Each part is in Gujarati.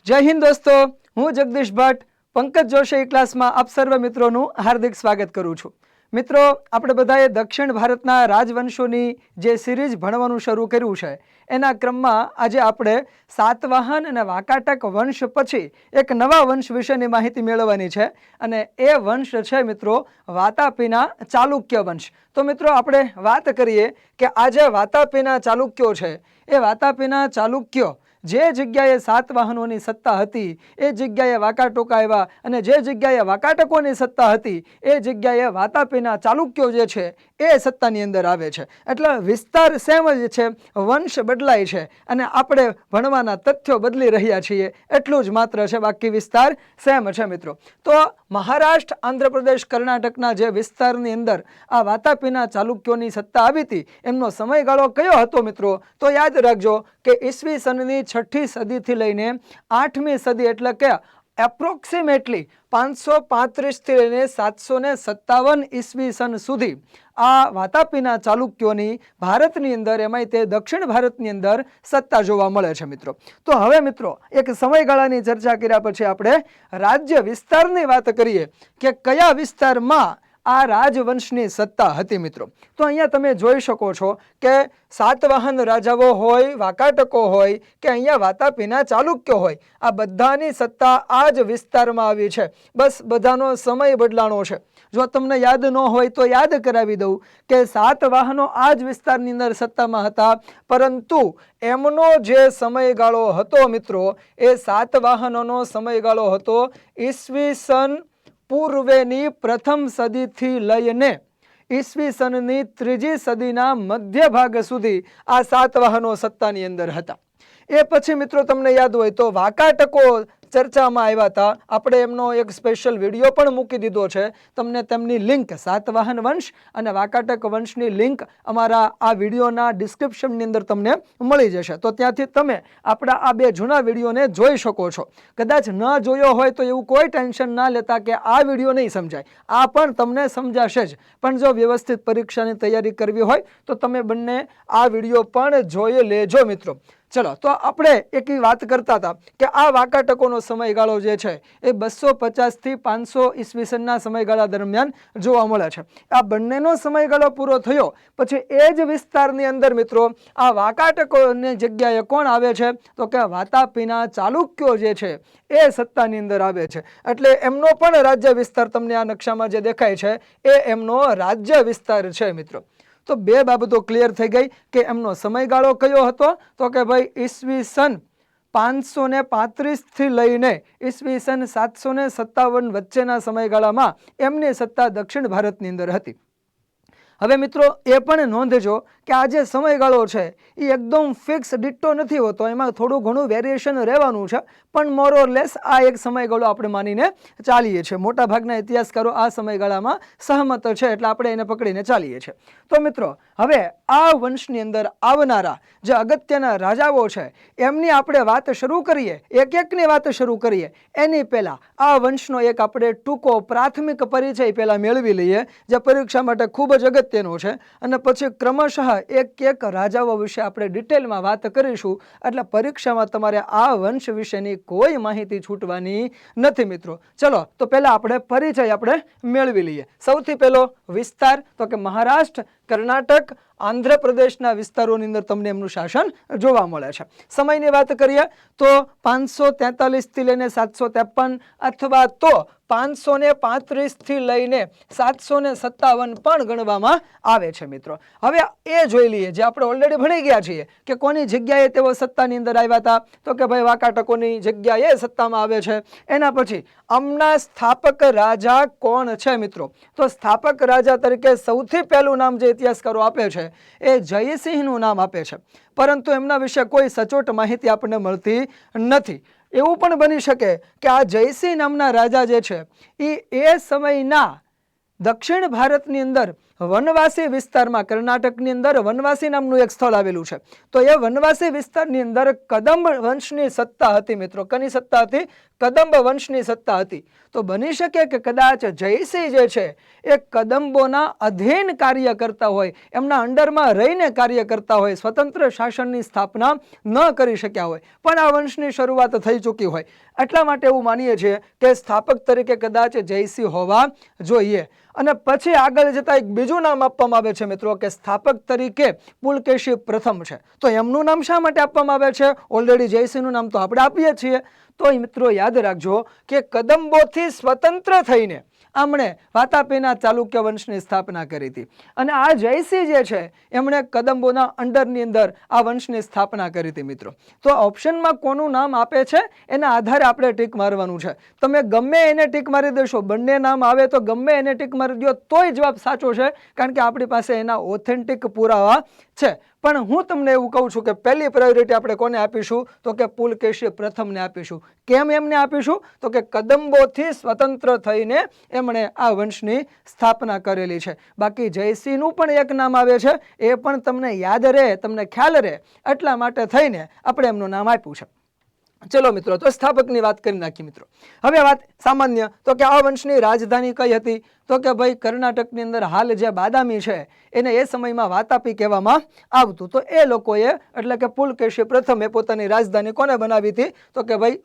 જય હિન્દ દોસ્તો, હું જગદીશ ભટ્ટ પંકજ જોશી ક્લાસમાં આપ સર્વ મિત્રોનું હાર્દિક સ્વાગત કરું છું। મિત્રો, આપણે બધાએ દક્ષિણ ભારતના રાજવંશોની જે સિરીઝ ભણવાનું શરૂ કર્યું છે એના ક્રમમાં આજે આપણે સાતવાહન અને વાકાટક વંશ પછી એક નવા વંશ વિશેની માહિતી મેળવવાની છે અને એ વંશ છે મિત્રો વાતાપીના ચાલુક્ય વંશ। તો મિત્રો, આપણે વાત કરીએ કે આ જે વાતાપીના ચાલુક્યો છે એ વાતાપીના ચાલુક્યો જે જગ્યાએ સાતવાહનોની સત્તા હતી એ જગ્યાએ વાકાટકો આવ્યા અને જે જગ્યાએ વાકાટકોની સત્તા હતી એ જગ્યાએ વાતાપીના ચાલુક્યો જે છે એ સત્તાની અંદર આવે છે। એટલે વિસ્તાર સેમ જ છે, વંશ બદલાય છે અને આપણે ભણવાના તથ્યો બદલી રહ્યા છીએ એટલું જ માત્ર છે, બાકી વિસ્તાર સેમ છે મિત્રો। તો મહારાષ્ટ્ર, આંધ્રપ્રદેશ, કર્ણાટકના જે વિસ્તારની અંદર આ વાતાપીના ચાલુક્યોની સત્તા આવી હતી એમનો સમયગાળો કયો હતો મિત્રો? તો યાદ રાખજો કે ઈસવી સનની 6ઠી સદીથી લઈને 8મી સદી એટલે કે એપ્રોક્સિમેટલી 535 થી લઈને 757 ઈસવી સન સુધી આ વાતાપીના ચાલુક્યોની ભારતની અંદર, એમાંય તે દક્ષિણ ભારતની અંદર સત્તા જોવા મળે છે મિત્રો। તો હવે મિત્રો, એક સમયગાળાની ચર્ચા કર્યા પછી આપણે રાજ્ય વિસ્તારની વાત કરીએ કે કયા વિસ્તારમાં આ રાજવંશની સત્તા હતી મિત્રો। તો અહીંયા તમે જોઈ શકો છો કે સાતવાહન રાજાઓ હોય, વાકાટકો હોય કે અહીંયા વાતાપીના ચાલુક્યો હોય, આ બધાની સત્તા આ જ વિસ્તારમાં આવી છે। બસ બધાનો સમય બદલાણો છે। જો તમને યાદ ન હોય તો યાદ કરાવી દઉં કે સાતવાહનો આ જ વિસ્તારની અંદર સત્તામાં હતા, પરંતુ એમનો જે સમયગાળો હતો મિત્રો એ સાતવાહનોનો સમયગાળો હતો ઈસવી સન પૂર્વેની પ્રથમ સદીથી લઈને ઈસવી સનની 3જી સદીના મધ્ય ભાગ સુધી આ સાતવાહનો સત્તાની અંદર હતા। એ પછી મિત્રો તમને યાદ હોય તો વાકાટકો ચર્ચામાં આવ્યા હતા। આપણે એમનો એક સ્પેશિયલ વિડીયો પણ મૂકી દીધો છે, તમને તેમની લિંક, સાતવાહન વંશ અને વાકાટક વંશની લિંક અમારા આ વિડીયોના ડિસ્ક્રિપ્શનની અંદર તમને મળી જશે, તો ત્યાંથી તમે આપણા આ બે જૂના વિડીયોને જોઈ શકો છો। કદાચ ન જોયો હોય તો એવું કોઈ ટેન્શન ના લેતા કે આ વિડીયો નહીં સમજાય, આ પણ તમને સમજાશે જ, પણ જો વ્યવસ્થિત પરીક્ષાની તૈયારી કરવી હોય તો તમે બંને આ વિડીયો પણ જોઈ લેજો મિત્રો। ચલો, તો આપણે એક વાત કરતા હતા કે આ વાકાટકોનો સમયગાળો જે છે એ 250 થી 500 ઈસવીસનના સમયગાળા દરમિયાન જોવા મળે છે। આ બંનેનો સમયગાળો પૂરો થયો પછી એ જ વિસ્તારની અંદર મિત્રો આ વાકાટકોની જગ્યાએ કોણ આવે છે? તો કે વાતાપીના ચાલુક્યો જે છે એ સત્તાની અંદર આવે છે। એટલે એમનો પણ રાજ્ય વિસ્તાર તમને આ નકશામાં જે દેખાય છે એ એમનો રાજ્ય વિસ્તાર છે મિત્રો। તો બે બાબતો ક્લિયર થઈ ગઈ કે એમનો સમયગાળો કયો હતો? તો કે ભાઈ ઈસવી સન 535 થી લઈને ઈસવી સન 757 વચ્ચેના સમયગાળામાં એમની સત્તા દક્ષિણ ભારતની અંદર હતી। હવે મિત્રો, એ પણ નોંધજો કે આ જે સમયગાળો છે એ એકદમ ફિક્સ ડિટ્ટો નથી હોતો, એમાં થોડું ઘણું વેરિએશન રહેવાનું છે, પણ મોર ઓર લેસ આ એક સમયગાળો આપણે માનીને ચાલીએ છીએ। મોટાભાગના ઇતિહાસકારો આ સમયગાળામાં સહમત છે એટલે આપણે એને પકડીને ચાલીએ છીએ। તો મિત્રો, હવે આ વંશની અંદર આવનારા જે અગત્યના રાજાઓ છે એમની આપણે વાત શરૂ કરીએ, એક એકની વાત શરૂ કરીએ એની પહેલા આ વંશનો એક આપણે ટૂંકો પ્રાથમિક પરિચય પહેલા મેળવી લઈએ, જે પરીક્ષા માટે ખૂબ જ અગત્યનો છે, અને પછી ક્રમશઃ એક એક રાજાઓ વિશે આપણે ડિટેલમાં વાત કરીશું, એટલે પરીક્ષામાં તમારે આ વંશ વિશેની કોઈ માહિતી છૂટવાની નથી મિત્રો। ચલો, તો પહેલા આપણે પરિચય આપણે મેળવી લઈએ। સૌથી પહેલો વિસ્તાર તો કે મહારાષ્ટ્ર, કર્ણાટક, આંધ્રપ્રદેશના વિસ્તારોની અંદર તમને એમનું શાસન જોવા મળે છે। સમયની વાત કરીએ તો 543 થી લઈને 753 અથવા તો 535 થી લઈને 757 પણ ગણવામાં આવે છે મિત્રો। હવે એ જોઈ લઈએ જે આપણે ઓલરેડી ભણી ગયા છીએ કે કોની જગ્યાએ તેઓ સત્તાની અંદર આવ્યા હતા, તો કે ભાઈ વાકાટકોની જગ્યાએ સત્તામાં આવે છે। એના પછી આમના સ્થાપક રાજા કોણ છે મિત્રો? તો સ્થાપક રાજા તરીકે સૌથી પહેલું નામ જે ઇતિહાસકારો આપે છે એ જયસિંહનું નામ આપે છે, પરંતુ એમના વિશે કોઈ સચોટ માહિતી આપણને મળતી નથી। એવું પણ બની શકે કે આ જયસિંહ નામના રાજા જે છે એ સમયના દક્ષિણ ભારતની અંદર વનવાસી વિસ્તારમાં કર્ણાટકની અંદર વનવાસી નામનું એક સ્થળ આવેલું છે. તો એ વનવાસી વિસ્તારની અંદર કદંબ વંશની સત્તા હતી મિત્રો. કની સત્તા હતી? કદંબ વંશની સત્તા હતી. તો બની શકે કે કદાચ જયસિંહ જે છે એ કદંબોના અધીન કાર્ય કરતા હોય, એમના અંડરમાં રહીને કાર્ય કરતા હોય, સ્વતંત્ર શાસનની સ્થાપના ન કરી શક્યા હોય, પણ આ વંશની શરૂઆત થઈ ચૂકી હોય. એટલા માટે એવું માનીએ છીએ કે સ્થાપક તરીકે કદાચ જયસિંહ હોવા જોઈએ. અને પછી આગળ જતા એક બીજું નામ આપવામાં આવે છે મિત્રો કે સ્થાપક તરીકે પુલકેશી પ્રથમ છે. તો એમનું નામ શા માટે આપવામાં આવે છે? ઓલરેડી જયસિંહનું નામ તો આપણે આપીએ છીએ. તો મિત્રો યાદ રાખજો કે કદંબોથી સ્વતંત્ર થઈને આમણે વાતાપીના ચાલુક્ય વંશની સ્થાપના કરી હતી. અને આ જયસિંહ જે છે એમણે કદંબોના અંડરની અંદર આ વંશની સ્થાપના કરી હતી મિત્રો. તો ઓપ્શનમાં કોનું નામ આપે છે એના આધારે આપણે ટીક મારવાનું છે. તમે ગમે એને ટીક મારી દેશો, બંને નામ આવે તો ગમે એને ટીક મારી દો તોય જવાબ સાચો છે, કારણ કે આપણી પાસે એના ઓથેન્ટિક પુરાવા છે. પણ હું તમને એવું કહું છું કે પહેલી પ્રાયોરિટી આપણે કોને આપીશું? તો કે પુલકેશી પ્રથમને આપીશું. કેમ એમને આપીશું? તો કે કદંબોથી સ્વતંત્ર થઈને એમણે આ વંશની સ્થાપના કરેલી છે. બાકી જયસિંહનું પણ એક નામ આવે છે, એ પણ તમને યાદ રહે, તમને ખ્યાલ રહે એટલા માટે થઈને આપણે એમનું નામ આપ્યું છે. ચલો મિત્રો, તો સ્થાપકની વાત કરી નાખી મિત્રો. હવે વાત સામાન્ય, તો કે આ વંશની રાજધાની કઈ હતી? તો કે ભાઈ કર્ણાટકની અંદર હાલ જે બાદામી છે એને એ સમયમાં વાતાપી કહેવામાં આવતું. તો એ લોકોએ એટલે કે પુલકેશી પ્રથમે પોતાની રાજધાની કોને બનાવી હતી? તો કે ભાઈ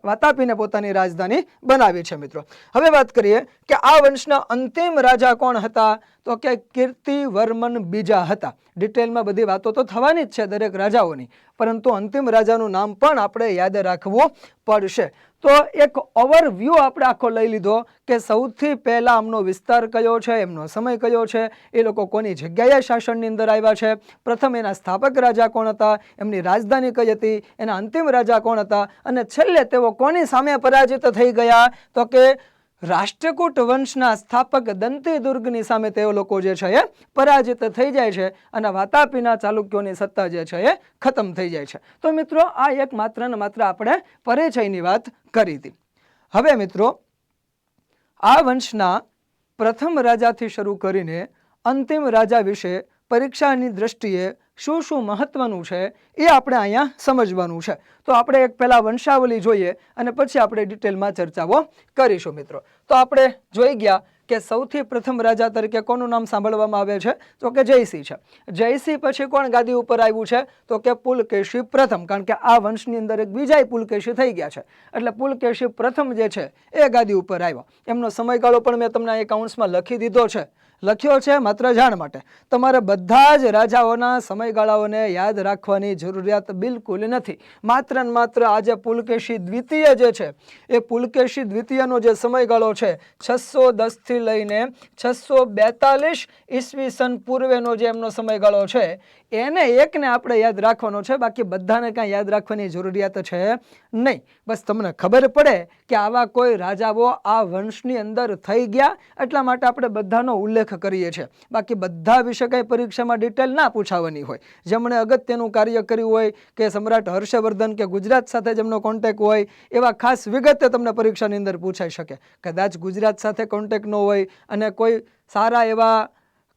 વાતાપીને પોતાની રાજધાની બનાવી છે મિત્રો. હવે વાત કરીએ કે આ વંશના અંતિમ રાજા કોણ હતા? તો કે કીર્તિવર્મન બીજા હતા. ડિટેલમાં બધી વાતો તો થવાની જ છે દરેક રાજાઓની, પરંતુ અંતિમ રાજાનું નામ પણ આપણે યાદ રાખવું પડશે. તો એક ઓવરવ્યૂ આપણે આખો લઈ લીધો કે સૌથી પહેલા આમનો વિસ્તાર કયો છે, એમનો સમય કયો છે, એ લોકો કોની જગ્યાએ શાસનની અંદર આવ્યા છે, પ્રથમ એના સ્થાપક રાજા કોણ હતા, એમની રાજધાની કઈ હતી, એના અંતિમ રાજા કોણ હતા, અને છેલ્લે તેઓ કોની સામે પરાજિત થઈ ગયા? તો કે રાષ્ટ્રકૂટ વંશના સ્થાપક દંતી દુર્ગની સામે તેઓ લોકો જે છે એ પરાજિત થઈ જાય છે અને વાતાપીના ચાલુક્યોની સત્તા જે છે એ ખતમ થઈ જાય છે. તો મિત્રો આ એક માત્ર ને માત્ર આપણે પરિચયની વાત કરી હતી. હવે મિત્રો આ વંશના પ્રથમ રાજાથી શરૂ કરીને અંતિમ રાજા વિશે પરીક્ષાની દ્રષ્ટિએ શું શું મહત્વનું છે એ આપણે અહીંયા સમજવાનું છે. તો આપણે એક પહેલા વંશાવલી જોઈએ અને પછી આપણે ડિટેલમાં ચર્ચાઓ કરીશું મિત્રો. તો આપણે જોઈ ગયા કે સૌથી પ્રથમ રાજા તરીકે કોનું નામ સાંભળવામાં આવે છે? તો કે જયસિંહ છે. જયસિંહ પછી કોણ ગાદી ઉપર આવ્યું છે? તો કે પુલકેશી પ્રથમ, કારણ કે આ વંશની અંદર એક બીજા પુલકેશી થઈ ગયા છે, એટલે પુલકેશી પ્રથમ જે છે એ ગાદી ઉપર આવ્યા. એમનો સમયગાળો પણ મેં તમને એકાઉન્ટ્સમાં લખી દીધો છે, લખ્યો છે માત્ર જાણ માટે. તમારે બધા જ રાજાઓના સમયગાળાઓને યાદ રાખવાની જરૂરિયાત બિલકુલ નથી. માત્ર ને માત્ર આજે પુલકેશી દ્વિતીય જે છે એ પુલકેશી દ્વિતીયનો જે સમયગાળો છે 610 થી લઈને 642 ઈસવીસન પૂર્વેનો જે એમનો સમયગાળો છે એને એકને આપણે યાદ રાખવાનો છે, બાકી બધાને કાંઈ યાદ રાખવાની જરૂરિયાત છે નહીં. બસ તમને ખબર પડે કે આવા કોઈ રાજાઓ આ વંશની અંદર થઈ ગયા એટલા માટે આપણે બધાનો ઉલ્લેખ કરીએ છીએ. બાકી બધા વિશે કંઈ પરીક્ષામાં ડિટેલ ના પૂછાવાની હોય. જેમણે અગત્યનું કાર્ય કર્યું હોય કે સમ્રાટ હર્ષવર્ધન કે ગુજરાત સાથે જેમનો કોન્ટેક્ટ હોય એવા ખાસ વિગતે તમને પરીક્ષાની અંદર પૂછાઈ શકે. કદાચ ગુજરાત સાથે કોન્ટેક્ટ ન હોય અને કોઈ સારા એવા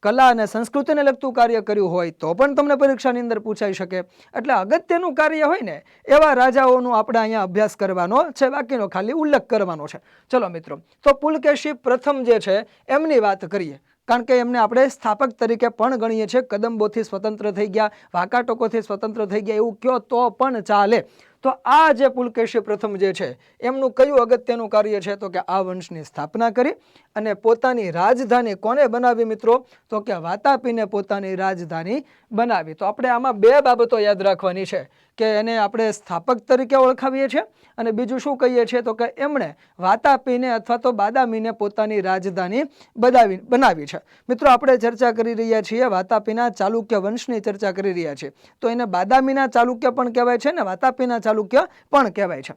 કલા અને સંસ્કૃતિને લગતું કાર્ય કર્યું હોય તો પણ તમને પરીક્ષાની અંદર પૂછાઈ શકે. એટલે અગત્યનું કાર્ય હોય ને એવા રાજાઓનું આપણે અહીંયા અભ્યાસ કરવાનો છે, બાકીનો ખાલી ઉલ્લેખ કરવાનો છે. ચલો મિત્રો, તો પુલકેશી પ્રથમ જે છે એમની વાત કરીએ, કારણ કે એમને આપણે સ્થાપક તરીકે પણ ગણીએ છીએ. કદંબોથી સ્વતંત્ર થઈ ગયા, વાકાટકોથી સ્વતંત્ર થઈ ગયા એવું કયો તો પણ ચાલે. તો આ જે પુલકેશી પ્રથમ જે છે એમનું કયું અગત્યનું કાર્ય છે? તો કે આ વંશની સ્થાપના કરી અને પોતાની રાજધાની કોને બનાવી મિત્રો? તો કે વાતાપીને પોતાની રાજધાની બનાવી. તો આપણે આમાં બે બાબતો યાદ રાખવાની છે કે એને આપણે સ્થાપક તરીકે ઓળખાવીએ છીએ અને બીજું શું કહીએ છીએ? તો કે એમણે વાતાપીને અથવા તો બાદામીને પોતાની રાજધાની બનાવી છે. મિત્રો આપણે ચર્ચા કરી રહ્યા છીએ વાતાપીના ચાલુક્ય વંશની ચર્ચા કરી રહ્યા છીએ, તો એને બાદામીના ચાલુક્ય પણ કહેવાય છે ને વાતાપીના ચાલુક્ય પણ કહેવાય છે.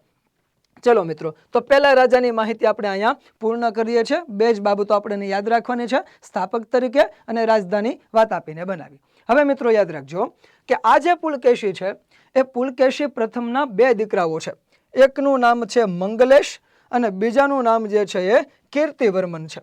ચલો મિત્રો, તો પહેલા રાજાની માહિતી આપણે અહીંયા પૂર્ણ કરીએ છીએ. બે જ બાબતો આપણે યાદ રાખવાની છે, સ્થાપક તરીકે અને રાજધાની વાતાપીને બનાવી. હવે મિત્રો યાદ રાખજો કે આ જે પુલકેશી છે એ પુલકેશી પ્રથમના બે દીકરાઓ છે. એકનું નામ છે મંગલેશ અને બીજાનું નામ જે છે એ કીર્તિવર્મન છે.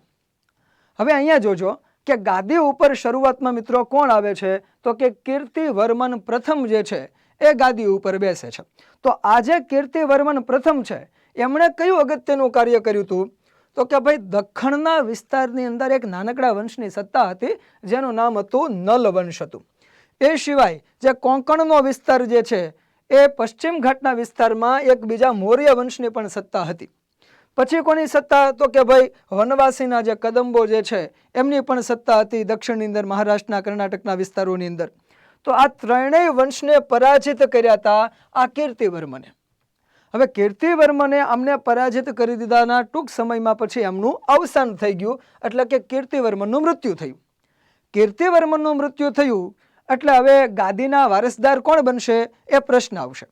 હવે અહીંયા જોજો કે ગાદી ઉપર શરૂઆતમાં મિત્રો કોણ આવે છે? તો કે કીર્તિવર્મન પ્રથમ જે છે એ ગાદી ઉપર બેસે છે. તો આ જે કીર્તિવર્મન પ્રથમ છે એમણે કયું અગત્યનું કાર્ય કર્યું હતું? તો કે ભાઈ દખ્ખણના વિસ્તારની અંદર એક નાનકડા વંશની સત્તા હતી જેનું નામ હતું નલ વંશ હતું. એ સિવાય જે કોંકણનો વિસ્તાર જે છે એ પશ્ચિમ ઘાટના વિસ્તારમાં એક બીજા મૌર્ય વંશની પણ સત્તા હતી. પછી કોની સત્તા? તો કે ભાઈ વનવાસીના જે કદંબો જે છે એમની પણ સત્તા હતી દક્ષિણની અંદર, મહારાષ્ટ્રના, કર્ણાટકના વિસ્તારોની અંદર. તો આ ત્રણેય વંશને પરાજિત કર્યા હતા આ કીર્તિવર્મને. હવે કીર્તિવર્મને આમને પરાજિત કરી દીધાના ટૂંક સમયમાં પછી એમનું અવસાન થઈ ગયું, એટલે કે કીર્તિવર્મનનું મૃત્યુ થયું. કીર્તિવર્મનનું મૃત્યુ થયું એટલે હવે ગાદીના વારસદાર કોણ બનશે એ પ્રશ્ન આવશે.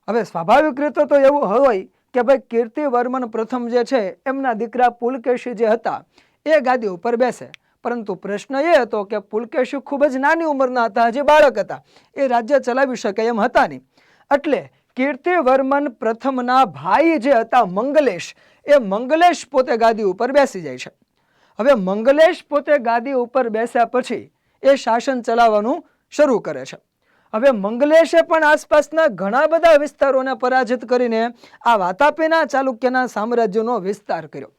હવે સ્વાભાવિક રીતે તો એવું હોય કે ભાઈ કીર્તિવર્મન પ્રથમ જે છે એમના દીકરા પુલકેશી જે હતા એ ગાદી ઉપર બેસે, પરંતુ પ્રશ્ન એ હતો કે પુલકેશી ખૂબ જ નાની ઉંમરના હતા, હજી બાળક હતા, એ રાજ્ય ચલાવી શકે એમ હતા નહીં. એટલે કીર્તિવર્મન પ્રથમના ભાઈ જે હતા મંગલેશ, એ મંગલેશ પોતે ગાદી ઉપર બેસી જાય છે. હવે મંગલેશ પોતે ગાદી ઉપર બેસ્યા પછી એ શાસન ચલાવવાનું શરૂ કરે છે. હવે મંગલેશે પણ આસપાસના ઘણા બધા વિસ્તારોને પરાજિત કરીને આ વાતાપીના ચાલુક્યના સામ્રાજ્યનો વિસ્તાર કર્યો.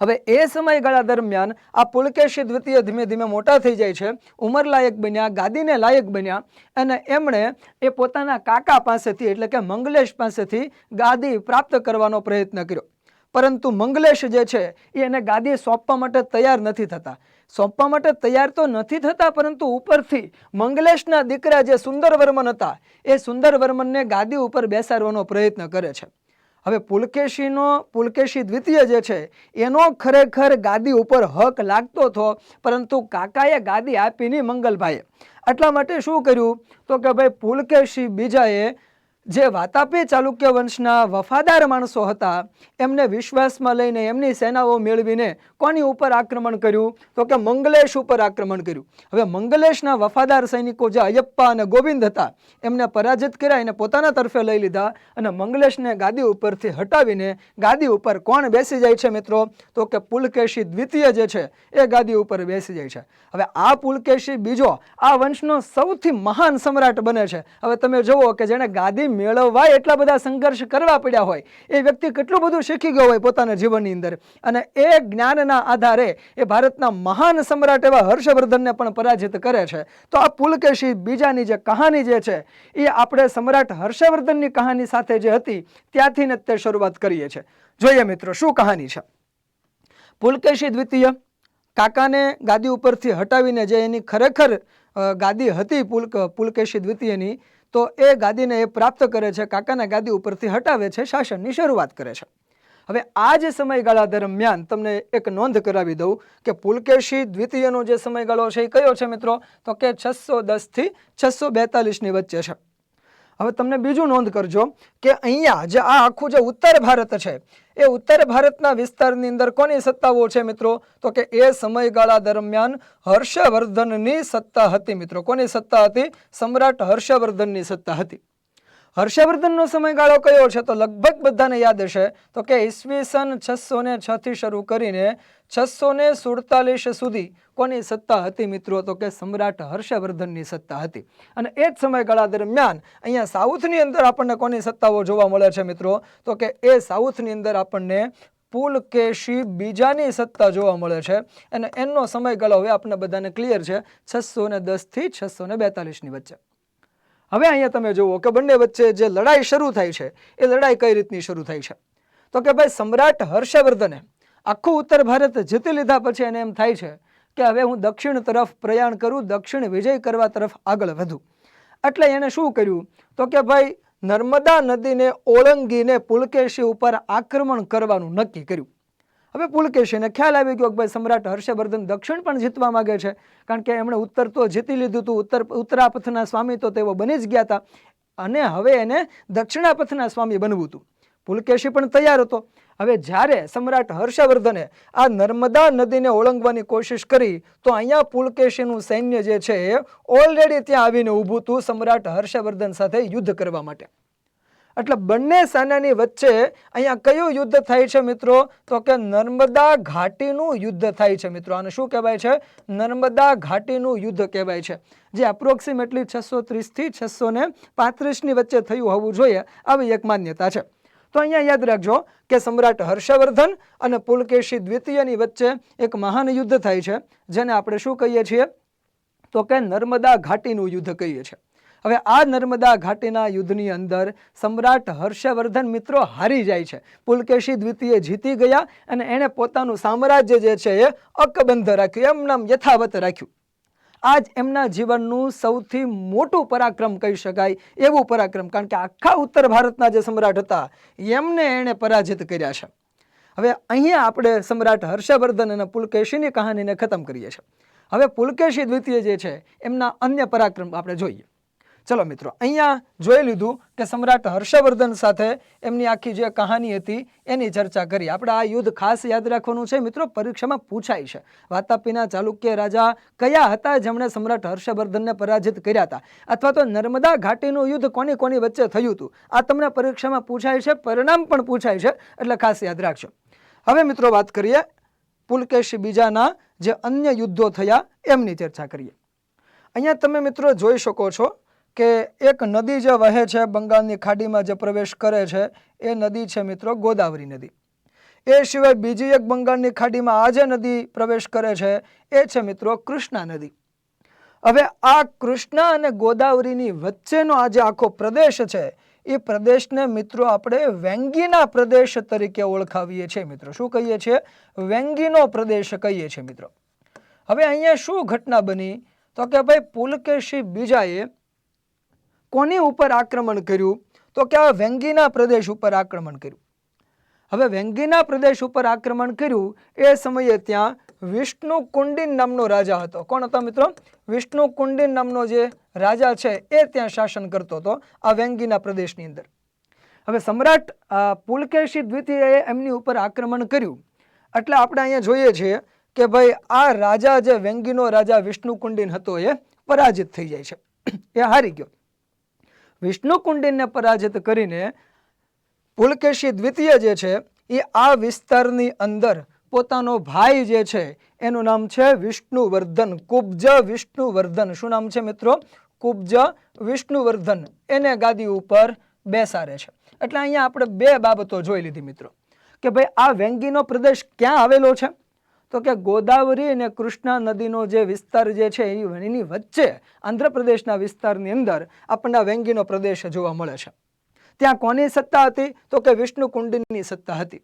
હવે એ સમયગાળા દરમિયાન આ પુલકેશી દ્વિતીય ધીમે ધીમે મોટા થઈ જાય છે, ઉંમરલાયક બન્યા, ગાદીને લાયક બન્યા, અને એમણે એ પોતાના કાકા પાસેથી એટલે કે મંગલેશ પાસેથી ગાદી પ્રાપ્ત કરવાનો પ્રયત્ન કર્યો. પરંતુ મંગલેશ જે છે એને ગાદી સોંપવા માટે તૈયાર નથી થતા. સોંપવા માટે તૈયાર તો નથી થતા, પરંતુ ઉપરથી મંગલેશના દીકરા જે સુંદરવર્મન હતા એ સુંદરવર્મનને ગાદી ઉપર બેસાડવાનો પ્રયત્ન કરે છે. હવે પુલકેશી દ્વિતીય જે છે એનો ખરેખર ગાદી ઉપર હક લાગતો હતો, પરંતુ કાકાએ ગાદી આપી નહીં મંગલભાઈએ. એટલા માટે શું કર્યું? તો કે ભાઈ પુલકેશી બીજાએ જે વાતાપી ચાલુક્ય વંશના વફાદાર માણસો હતા એમને વિશ્વાસમાં લઈને એમની સેનાઓ મેળવીને કોની ઉપર આક્રમણ કર્યું? તો કે મંગલેશ ઉપર આક્રમણ કર્યું. હવે મંગલેશના વફાદાર સૈનિકો જે અયપ્પા અને ગોવિંદ હતા એમને પરાજિત કર્યા, એને પોતાના તરફે લઈ લીધા અને મંગલેશને ગાદી ઉપરથી હટાવીને ગાદી ઉપર કોણ બેસી જાય છે મિત્રો? તો કે પુલકેશી દ્વિતીય જે છે એ ગાદી ઉપર બેસી જાય છે. હવે આ પુલકેશી બીજો આ વંશનો સૌથી મહાન સમ્રાટ બને છે. હવે તમે જુઓ કે જેને ગાદી મેળવવા એટલા બધા સંઘર્ષ કરવા પડ્યા હોય, એ વ્યક્તિ કેટલું બધું શીખી ગયો હોય પોતાના જીવનની અંદર, અને એ જ્ઞાનના આધારે એ ભારતના મહાન સમ્રાટ એવા હર્ષવર્ધનને પણ પરાજિત કરે છે. તો આ પુલકેશી બીજાની જે કહાની જે છે એ આપણે સમ્રાટ હર્ષવર્ધનની કહાની સાથે જે હતી ત્યાંથી જ તે શરૂઆત કરીએ છીએ. જોઈએ મિત્રો શું કહાની છે. પુલકેશી દ્વિતીય કાકાને ગાદી ઉપરથી હટાવીને જે એની ખરેખર ગાદી હતી પુલકેશી દ્વિતીયની, તો એ ગાદીને એ પ્રાપ્ત કરે છે, કાકાના ગાદી ઉપરથી હટાવે છે, શાસનની શરૂઆત કરે છે. હવે આ જ સમયગાળા દરમિયાન તમને એક નોંધ કરાવી દઉં કે પુલકેશી દ્વિતીયનો જે સમયગાળો છે એ કયો છે મિત્રો? તો કે 610 થી 642 ની વચ્ચે છે. હવે તમને બીજું નોંધ કરજો કે અહીંયા જે આ આખું જે ઉત્તર ભારત છે એ ઉત્તર ભારતના વિસ્તારની અંદર કોની સત્તાઓ છે મિત્રો? તો કે એ સમયગાળા દરમિયાન હર્ષવર્ધનની સત્તા હતી મિત્રો. કોની સત્તા હતી? સમ્રાટ હર્ષવર્ધનની સત્તા હતી. હર્ષવર્ધનનો સમયગાળો કયો છે? તો લગભગ બધાને યાદ હશે તો કે ઈસવીસન 606 થી શરૂ કરીને 647 સુધી કોની સત્તા હતી મિત્રો? તો કે સમ્રાટ હર્ષવર્ધનની સત્તા હતી. અને એ જ સમયગાળા દરમિયાન અહીંયા સાઉથની અંદર આપણને કોની સત્તાઓ જોવા મળે છે મિત્રો? તો કે એ સાઉથની અંદર આપણને પુલકેશી બીજાની સત્તા જોવા મળે છે, અને એનો સમયગાળો હવે આપણને બધાને ક્લિયર છે, 610 થી 642 ની વચ્ચે. હવે અહીંયા તમે જુઓ કે બંને વચ્ચે જે લડાઈ શરૂ થાય છે એ લડાઈ કઈ રીતની શરૂ થાય છે? તો કે ભાઈ સમ્રાટ હર્ષવર્ધને આખું ઉત્તર ભારત જીતી લીધા પછી એને એમ થાય છે કે હવે હું દક્ષિણ તરફ પ્રયાણ કરું, દક્ષિણ વિજય કરવા તરફ આગળ વધું. એટલે એણે શું કર્યું? તો કે ભાઈ નર્મદા નદીને ઓળંગીને પુલકેશી ઉપર આક્રમણ કરવાનું નક્કી કર્યું. હવે પુલકેશીને ખ્યાલ આવી ગયો કે ભાઈ સમ્રાટ હર્ષવર્ધન દક્ષિણ પણ જીતવા માંગે છે, કારણ કે એમણે ઉત્તર તો જીતી લીધું હતું, ઉત્તરાપથના સ્વામી તો તેઓ બની જ ગયા હતા, અને હવે એને દક્ષિણાપથના સ્વામી બનવું હતું. પુલકેશી પણ તૈયાર હતો. હવે જ્યારે સમ્રાટ હર્ષવર્ધને આ નર્મદા નદીને ઓળંગવાની કોશિશ કરી તો અહીંયા પુલકેશીનું સૈન્ય જે છે એ ઓલરેડી ત્યાં આવીને ઊભું હતું સમ્રાટ હર્ષવર્ધન સાથે યુદ્ધ કરવા માટે. એટલે બંને સેનાની વચ્ચે અહીંયા કયું યુદ્ધ થાય છે મિત્રો? તો કે નર્મદા ઘાટીનું યુદ્ધ થાય છે મિત્રો. આને શું કહેવાય છે? નર્મદા ઘાટીનું યુદ્ધ કહેવાય છે, જે એપ્રોક્સિમેટલી 630 થી 635 ની વચ્ચે થયું હોવું જોઈએ, આવી એક માન્યતા છે. તો અહીંયા યાદ રાખજો કે સમ્રાટ હર્ષવર્ધન અને પુલકેશી દ્વિતીયની વચ્ચે એક મહાન યુદ્ધ થાય છે, જેને આપણે શું કહીએ છીએ? તો કે નર્મદા ઘાટીનું યુદ્ધ કહીએ છીએ. હવે આ નર્મદા ઘાટીના યુદ્ધની અંદર સમ્રાટ હર્ષવર્ધન મિત્રો હારી જાય છે. પુલકેશી દ્વિતીય જીતી ગયા અને એણે પોતાનું સામ્રાજ્ય જે છે એ અકબંધ રાખ્યું, એમ નામ યથાવત રાખ્યું. આ જ એમના જીવનનું સૌથી મોટું પરાક્રમ કહી શકાય એવું પરાક્રમ, કારણ કે આખા ઉત્તર ભારતના જે સમ્રાટ હતા એમને એણે પરાજિત કર્યા છે. હવે અહીંયા આપણે સમ્રાટ હર્ષવર્ધન અને પુલકેશીની કહાનીને ખતમ કરીએ છીએ. હવે પુલકેશી દ્વિતીય જે છે એમના અન્ય પરાક્રમ આપણે જોઈએ. ચલો મિત્રો, અહીંયા જોઈ લીધું કે સમ્રાટ હર્ષવર્ધન સાથે એમની આખી જે કહાની હતી એની ચર્ચા કરી. આપણે આ યુદ્ધ ખાસ યાદ રાખવાનું છે મિત્રો, પરીક્ષામાં પૂછાય છે. વાતાપીના ચાલુક્ય રાજા કયા હતા જેમણે સમ્રાટ હર્ષવર્ધનને પરાજિત કર્યા હતા, અથવા તો નર્મદા ઘાટીનું યુદ્ધ કોની કોની વચ્ચે થયું હતું, આ તમને પરીક્ષામાં પૂછાય છે, પરિણામ પણ પૂછાય છે, એટલે ખાસ યાદ રાખજો. હવે મિત્રો વાત કરીએ પુલકેશી બીજાના જે અન્ય યુદ્ધો થયા એમની ચર્ચા કરીએ. અહીંયા તમે મિત્રો જોઈ શકો છો કે એક નદી જે વહે છે બંગાળની ખાડીમાં, જે પ્રવેશ કરે છે એ નદી છે મિત્રો ગોદાવરી નદી. એ સિવાય બીજી એક બંગાળની ખાડીમાં આ જે નદી પ્રવેશ કરે છે એ છે મિત્રો કૃષ્ણા નદી. હવે આ કૃષ્ણા અને ગોદાવરીની વચ્ચેનો આ જે આખો પ્રદેશ છે એ પ્રદેશને મિત્રો આપણે વેંગીના પ્રદેશ તરીકે ઓળખાવીએ છીએ મિત્રો. શું કહીએ છીએ? વેંગીનો પ્રદેશ કહીએ છીએ મિત્રો. હવે અહીંયા શું ઘટના બની? તો કે ભાઈ પુલકેશી બીજાએ કોની ઉપર આક્રમણ કર્યું? તો કે આ વેંગીના પ્રદેશ ઉપર આક્રમણ કર્યું. હવે વેંગીના પ્રદેશ ઉપર આક્રમણ કર્યું એ સમયે ત્યાં વિષ્ણુ કુંડિન નામનો રાજા હતો. કોણ હતો મિત્રો? વિષ્ણુ કુંડિન નામનો જે રાજા છે એ ત્યાં શાસન કરતો હતો આ વેંગીના પ્રદેશની અંદર. હવે સમ્રાટ પુલકેશી દ્વિતીયએ એમની ઉપર આક્રમણ કર્યું એટલે આપણે અહીંયા જોઈએ છીએ કે ભાઈ આ રાજા જે વેંગીનો રાજા વિષ્ણુ કુંડિન હતો એ પરાજિત થઈ જાય છે, એ હારી ગયો. વિષ્ણુ કુંડિનને પરાજિત કરીને પુલકેશી દ્વિતીય જે છે એ આ વિસ્તારની અંદર પોતાનો ભાઈ જે છે એનું નામ છે વિષ્ણુવર્ધન, કુબ્જ વિષ્ણુવર્ધન. શું નામ છે મિત્રો? કુબ્જ વિષ્ણુવર્ધન. એને ગાદી ઉપર બેસાડે છે. એટલે અહીંયા આપણે બે બાબતો જોઈ લીધી મિત્રો કે ભાઈ આ વેંગીનો પ્રદેશ ક્યાં આવેલો છે? તો કે ગોદાવરી અને કૃષ્ણા નદીનો જે વિસ્તાર જે છે એની વચ્ચે આંધ્રપ્રદેશના વિસ્તારની અંદર આપણને વેંગીનો પ્રદેશ જોવા મળે છે. ત્યાં કોની સત્તા હતી? તો કે વિષ્ણુ કુંડિનની સત્તા હતી.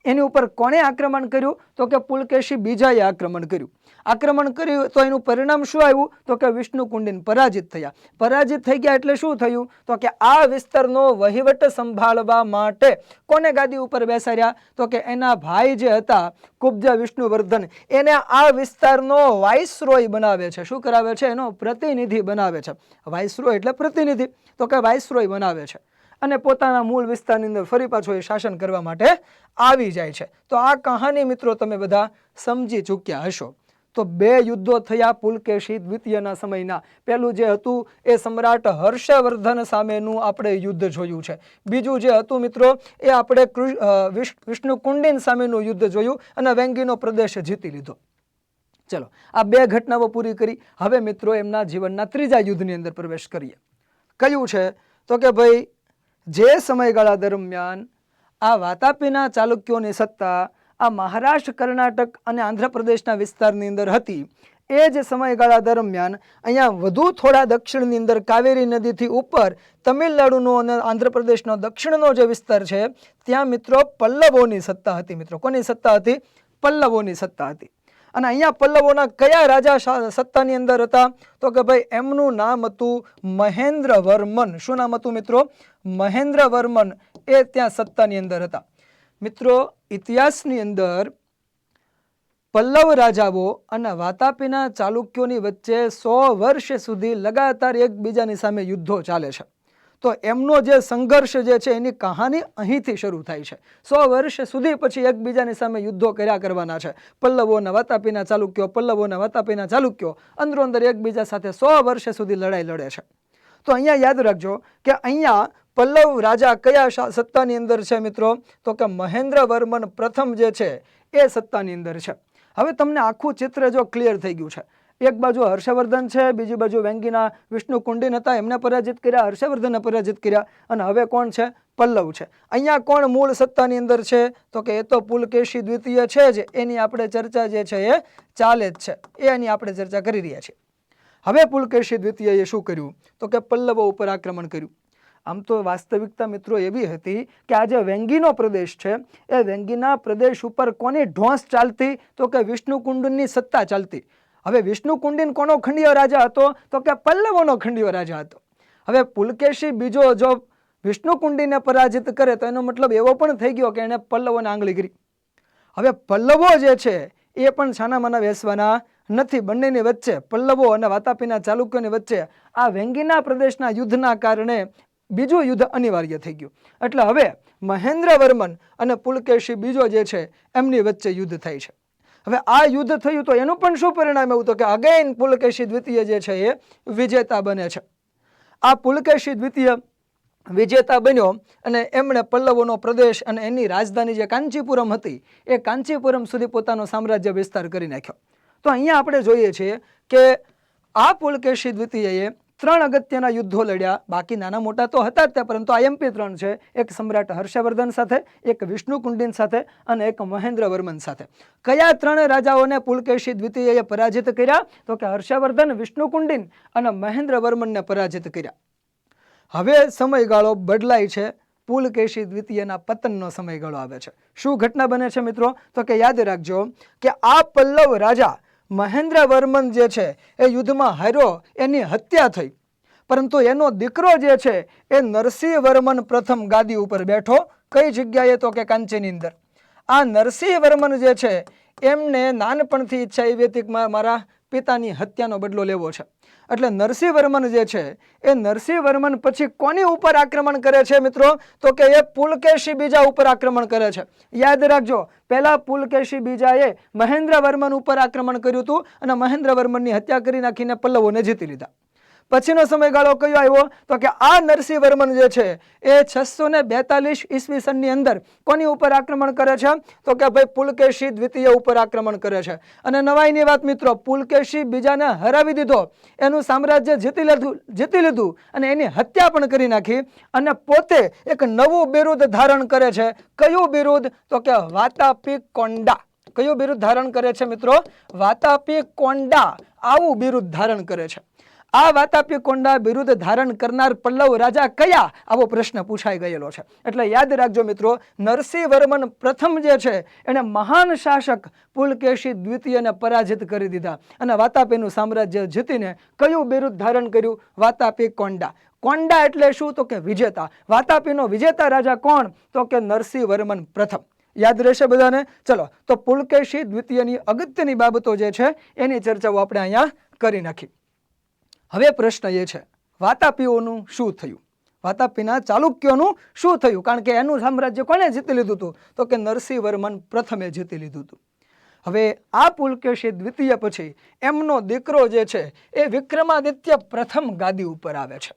એની ઉપર કોણે આક્રમણ કર્યું? તો કે પુલકેશી બીજાએ આક્રમણ કર્યું. આક્રમણ કર્યું તો એનું પરિણામ શું આવ્યું? તો કે વિષ્ણુ કુંડિન પરાજિત થયા. પરાજિત થઈ ગયા એટલે શું થયું? તો કે આ વિસ્તારનો વહીવટ સંભાળવા માટે કોને ગાદી ઉપર બેસાડ્યા? તો કે એના ભાઈ જે હતા કુબ્જ વિષ્ણુવર્ધન, એને આ વિસ્તારનો વાઇસરોય બનાવે છે. શું કરાવે છે? એનો પ્રતિનિધિ બનાવે છે. વાઇસરોય એટલે પ્રતિનિધિ, તો કે વાઇસરોય બનાવે છે અને પોતાના મૂળ વિસ્તારની અંદર ફરી પાછો એ શાસન કરવા માટે આવી જાય છે. તો આ કહાની મિત્રો તમે બધા સમજી ચૂક્યા હશો. તો બે યુદ્ધો થયા પુલકેશી દ્વિતીયના સમયના. પહેલું જે હતું એ સમ્રાટ હર્ષવર્ધન સામેનું આપણે યુદ્ધ જોયું છે. બીજું જે હતું મિત્રો એ આપણે વિષ્ણુ કુંડિન સામેનું યુદ્ધ જોયું અને વેંગીનો પ્રદેશ જીતી લીધો. ચલો, આ બે ઘટનાઓ પૂરી કરી. હવે મિત્રો એમના જીવનના ત્રીજા યુદ્ધની અંદર પ્રવેશ કરીએ. કયું છે? તો કે ભાઈ જે સમયગાળા દરમિયાન આ વાતાપીના ચાલુક્યોની સત્તા આ મહારાષ્ટ્ર, કર્ણાટક અને આંધ્રપ્રદેશના વિસ્તારની અંદર હતી, એ જ સમયગાળા દરમિયાન અહીંયા વધુ થોડા દક્ષિણની અંદર કાવેરી નદીથી ઉપર તમિલનાડુનો અને આંધ્રપ્રદેશનો દક્ષિણનો જે વિસ્તાર છે ત્યાં મિત્રો પલ્લવોની સત્તા હતી. મિત્રો કોની સત્તા હતી? પલ્લવોની સત્તા હતી. અને અહીંયા પલ્લવોના કયા રાજા સત્તાની અંદર હતા? તો કે ભાઈ એમનું નામ હતું મહેન્દ્રવર્મન. શું નામ હતું મિત્રો? મહેન્દ્રવર્મન. એ ત્યાં સત્તાની અંદર હતા. મિત્રો ઇતિહાસની અંદર પલ્લવ રાજાઓ અને વાતાપીના ચાલુક્યોની વચ્ચે 100 વર્ષ સુધી લગાતાર એકબીજાની સામે યુદ્ધો ચાલે છે. તો એમનો જે સંઘર્ષ જે છે એની કહાની અહીંથી શરૂ થાય છે. 100 વર્ષ સુધી પછી એકબીજાની સામે યુદ્ધો કર્યા કરવાના છે. પલ્લવો અને વાતાપીના ચાલુક્યો, પલ્લવો અને વાતાપીના ચાલુક્યો અંદરો અંદર એકબીજા સાથે 100 વર્ષ સુધી લડાઈ લડે છે. તો અહીંયા યાદ રાખજો કે અહીંયા પલ્લવ રાજા કયા સત્તાની અંદર છે મિત્રો? તો કે મહેન્દ્રવર્મન પ્રથમ જે છે એ સત્તાની અંદર છે. હવે તમને આખું ચિત્ર જો ક્લિયર થઈ ગયું છે. એક બાજુ હર્ષવર્ધન છે, બીજી બાજુ વેંગીના વિષ્ણુકુંડિન હતા, એમને પરાજિત કર્યા, હર્ષવર્ધનને પરાજિત કર્યા, અને હવે કોણ છે? પલ્લવ છે. અહીંયા કોણ મૂળ સત્તાની અંદર છે? તો કે એ તો પુલકેશી દ્વિતીય છે જ, એની આપણે ચર્ચા જે છે એ ચાલે જ છે, એની આપણે ચર્ચા કરી રહ્યા છીએ. હવે પુલકેશી દ્વિતીયએ શું કર્યું? તો કે પલ્લવો ઉપર આક્રમણ કર્યું. આમ તો વાસ્તવિકતા મિત્રો એવી હતી કે આ જે વેંગીનો પ્રદેશ છે એ વેંગીના પ્રદેશ ઉપર કોની ઢોંસ ચાલતી? તો કે વિષ્ણુકુંડિનની સત્તા ચાલતી. હવે વિષ્ણુકુંડિન કોનો ખંડીય રાજા હતો? તો કે પલ્લવોનો ખંડીય રાજા હતો. હવે પુલકેશી બીજો જો વિષ્ણુકુંડિનને પરાજિત કરે તો એનો મતલબ એવો પણ થઈ ગયો કે એને પલ્લવોને આંગળી કરી. હવે પલ્લવો જે છે એ પણ છાનામાના વેસવાના નથી. બંનેની વચ્ચે, પલ્લવો અને વાતાપીના ચાલુક્યોની વચ્ચે આ વેંગીના પ્રદેશના યુદ્ધના કારણે બીજું યુદ્ધ અનિવાર્ય થઈ ગયું. એટલે હવે મહેન્દ્રવર્મન અને પુલકેશી બીજો જે છે એમની વચ્ચે યુદ્ધ થાય છે. હવે આ યુદ્ધ થયું તો એનું પણ શું પરિણામ એવું? તો કે અગેન પુલકેશી દ્વિતીય જે છે એ વિજેતા બને છે. આ પુલકેશી દ્વિતીય વિજેતા બન્યો અને એમણે પલ્લવોનો પ્રદેશ અને એની રાજધાની જે કાંચીપુરમ હતી એ કાંચીપુરમ સુધી પોતાનો સામ્રાજ્ય વિસ્તાર કરી નાખ્યો. તો અહીંયા આપણે જોઈએ છીએ કે આ પુલકેશી દ્વિતીયએ 3 અગત્યના યુદ્ધો લડ્યા. બાકી નાના મોટા તો હતા જ તે, પરંતુ આઈએમપી 3 છે. એક સમ્રાટ હર્ષવર્ધન સાથે, એક વિષ્ણુકુંડિન સાથે અને એક મહેન્દ્રવર્મન સાથે. કયા 3 રાજાઓને પુલકેશી દ્વિતીયએ પરાજિત કર્યા? તો કે હર્ષવર્ધન, વિષ્ણુકુંડિન અને મહેન્દ્રવર્મનને પરાજિત કર્યા. હવે સમયગાળો બદલાય છે. પુલકેશી દ્વિતીયના પતનનો સમયગાળો આવે છે. શું ઘટના બને છે મિત્રો? તો કે યાદ રાખજો કે આ પલ્લવ રાજા મહેન્દ્રવર્મન જે છે એ યુદ્ધમાં હાર્યો, એની હત્યા થઈ, પરંતુ એનો દીકરો જે છે એ નરસિંહવર્મન પ્રથમ ગાદી ઉપર બેઠો. કઈ જગ્યાએ? તો કે કાંચીની અંદર. આ નરસિંહવર્મન જે છે એમને નાનપણથી ઈચ્છા એવી હતી કે મારા પિતાની હત્યાનો બદલો લેવો છે. એટલે નરસિંહવર્મન જે છે એ નરસિંહવર્મન પછી કોની ઉપર આક્રમણ કરે છે મિત્રો? તો કે એ પુલકેશી બીજા ઉપર આક્રમણ કરે છે. યાદ રાખજો, પહેલા પુલકેશી બીજાએ મહેન્દ્રવર્મન ઉપર આક્રમણ કર્યું હતું અને મહેન્દ્રવર્મનની હત્યા કરી નાખીને પલ્લવોને જીતી લીધા. પછીનો સમયગાળો કયો આવ્યો? તો કે આ નરસિંહવર્મન જે છે એ 642 ઈસવીસનની અંદર કોની ઉપર આક્રમણ કરે છે? તો કે ભાઈ પુલકેશી દ્વિતીય ઉપર આક્રમણ કરે છે. અને નવાઈની વાત મિત્રો, પુલકેશી બીજાને હરાવી દીધો, એનું સામ્રાજ્ય જીતી લીધું અને એની હત્યા પણ કરી નાખી અને પોતે એક નવું બિરુદ ધારણ કરે છે. કયું બિરુદ? તો કે વાતાપી કોંડા. કયું બિરુદ ધારણ કરે છે મિત્રો? વાતાપી કોંડા. આવું બિરુદ ધારણ કરે છે. આ વાતાપી કોંડા બિરુદ ધારણ કરનાર પલ્લવ રાજા કયા? આવો પ્રશ્ન પૂછાઈ ગયેલો છે. એટલે યાદ રાખજો મિત્રો, નરસિંહવર્મન પ્રથમ જે છે એને મહાન શાસક પુલકેશી દ્વિતીયને પરાજિત કરી દીધા અને વાતાપીનું સામ્રાજ્ય જીતીને કયું બિરુદ ધારણ કર્યું? વાતાપી કોંડા. કોંડા એટલે શું? તો કે વિજેતા. વાતાપીનો વિજેતા રાજા કોણ? તો કે નરસિંહવર્મન પ્રથમ. યાદ રહેશે બધાને? ચલો, તો પુલકેશી દ્વિતીયની અગત્યની બાબતો જે છે એની ચર્ચાઓ આપણે અહીંયા કરી નાખી. હવે પ્રશ્ન એ છે, વાતાપીઓનું શું થયું? વાતાપીના ચાલુક્યોનું શું થયું? કારણ કે એનું સામ્રાજ્ય કોને જીતી લીધું હતું? તો કે નરસિંહવર્મન પ્રથમે જીતી લીધું હતું. હવે આ પુલકેશી દ્વિતીય પછી એમનો દીકરો જે છે એ વિક્રમાદિત્ય પ્રથમ ગાદી ઉપર આવે છે.